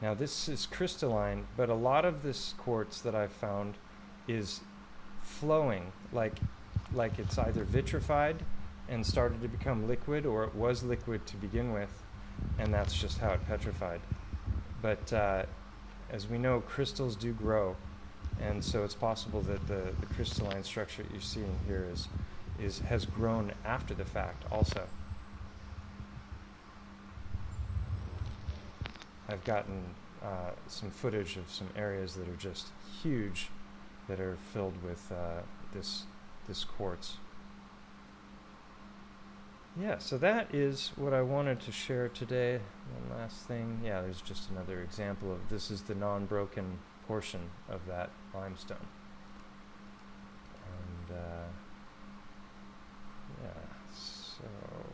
Now this is crystalline, but a lot of this quartz that I've found is flowing, like it's either vitrified and started to become liquid, or it was liquid to begin with, and that's just how it petrified. But as we know, crystals do grow, and so it's possible that the crystalline structure you're seeing here has grown after the fact also. I've gotten some footage of some areas that are just huge, that are filled with this quartz. Yeah, so that is what I wanted to share today. One last thing. Yeah, there's just another example of this is the non-broken portion of that limestone. And yeah, so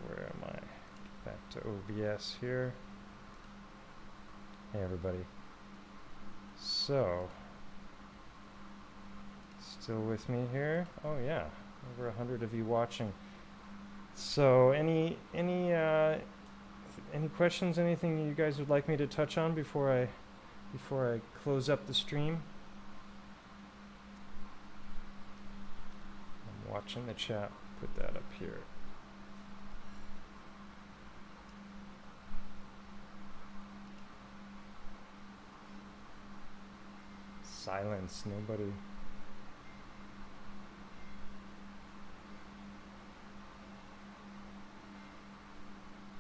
where am I? Back to OBS here. Hey everybody. So, still with me here? Oh yeah, over 100 of you watching. So, any questions? Anything you guys would like me to touch on before I close up the stream? I'm watching the chat. Put that up here. Silence, nobody.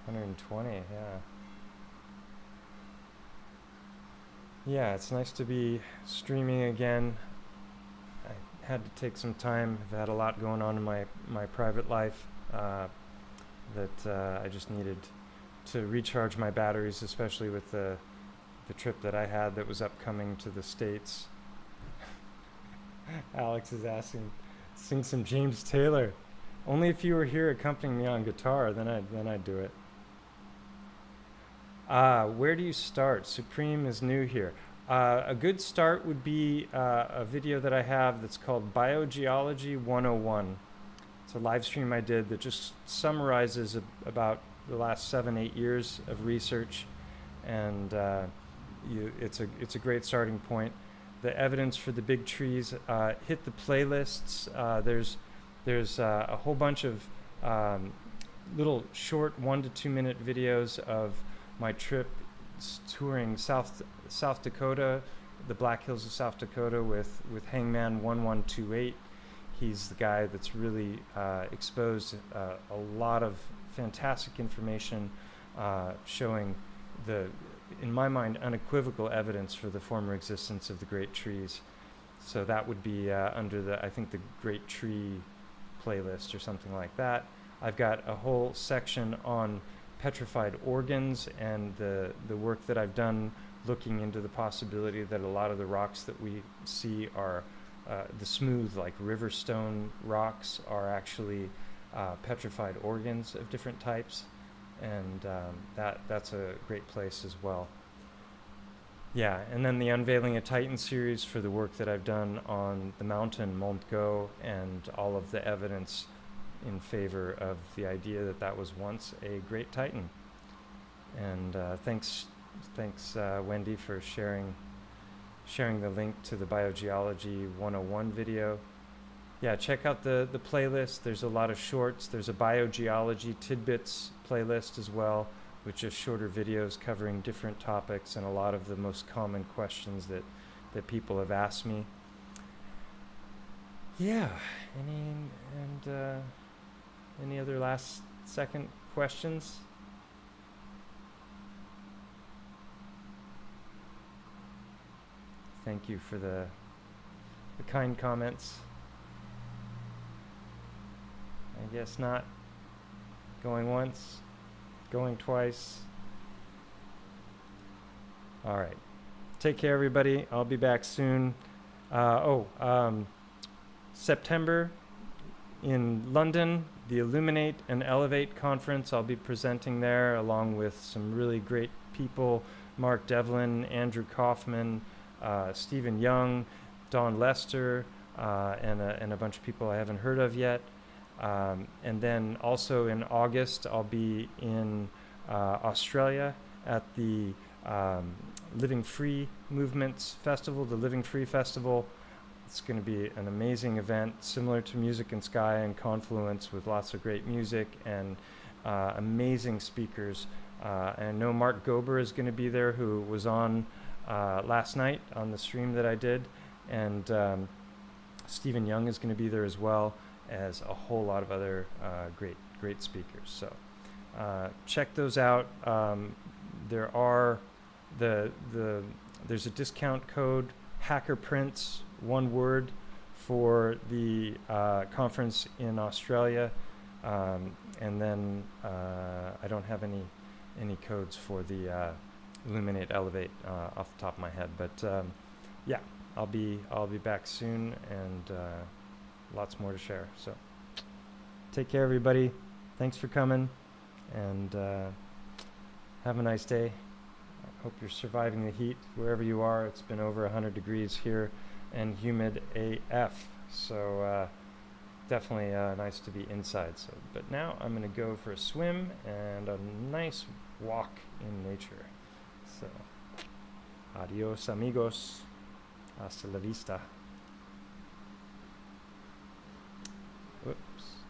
$120, yeah. Yeah, it's nice to be streaming again. I had to take some time. I've had a lot going on in my private life that I just needed to recharge my batteries, especially with the trip that I had that was upcoming to the States. Alex is asking, sing some James Taylor. Only if you were here accompanying me on guitar, then I'd do it. Where do you start? Supreme is new here. A good start would be a video that I have that's called Biogeology 101. It's a live stream I did that just summarizes about the last 7-8 years of research, and it's a great starting point. The evidence for the big trees, hit the playlists. There's a whole bunch of little short 1 to 2 minute videos of my trip touring South Dakota, the Black Hills of South Dakota with Hangman 1128. He's the guy that's really exposed a lot of fantastic information showing in my mind, unequivocal evidence for the former existence of the great trees. So that would be under I think the Great Tree playlist or something like that. I've got a whole section on petrified organs, and the work that I've done looking into the possibility that a lot of the rocks that we see are the smooth, like riverstone rocks, are actually petrified organs of different types, and that's a great place as well. Yeah, and then the Unveiling of Titan series for the work that I've done on the mountain Mont Go, and all of the evidence in favor of the idea that that was once a great Titan. And thanks Wendy, for sharing the link to the Biogeology 101 video. Yeah, check out the playlist. There's a lot of shorts. There's a Biogeology tidbits playlist as well, which is shorter videos covering different topics and a lot of the most common questions that people have asked me. Yeah, any other last second questions? Thank you for the kind comments. I guess not. Going once, going twice. All right. Take care, everybody. I'll be back soon. September in London, the Illuminate and Elevate conference. I'll be presenting there along with some really great people: Mark Devlin, Andrew Kaufman, Stephen Young, Don Lester, and a bunch of people I haven't heard of yet. And then also in August, I'll be in Australia at the Living Free Movements Festival, the Living Free Festival. It's going to be an amazing event, similar to Music in Sky and Confluence, with lots of great music and amazing speakers. And I know Mark Gober is going to be there, who was on last night on the stream that I did, and Stephen Young is going to be there as well, as a whole lot of other great speakers. So check those out. There's a discount code, Hacker Prince, one word, for the conference in Australia, and then I don't have any codes for the Illuminate Elevate off the top of my head, but yeah, I'll be back soon, and lots more to share. So take care, everybody. Thanks for coming, and have a nice day. I hope you're surviving the heat wherever you are. It's been over 100 degrees here and humid AF, so definitely nice to be inside. So, but now I'm going to go for a swim and a nice walk in nature. So, adios, amigos. Hasta la vista. Whoops.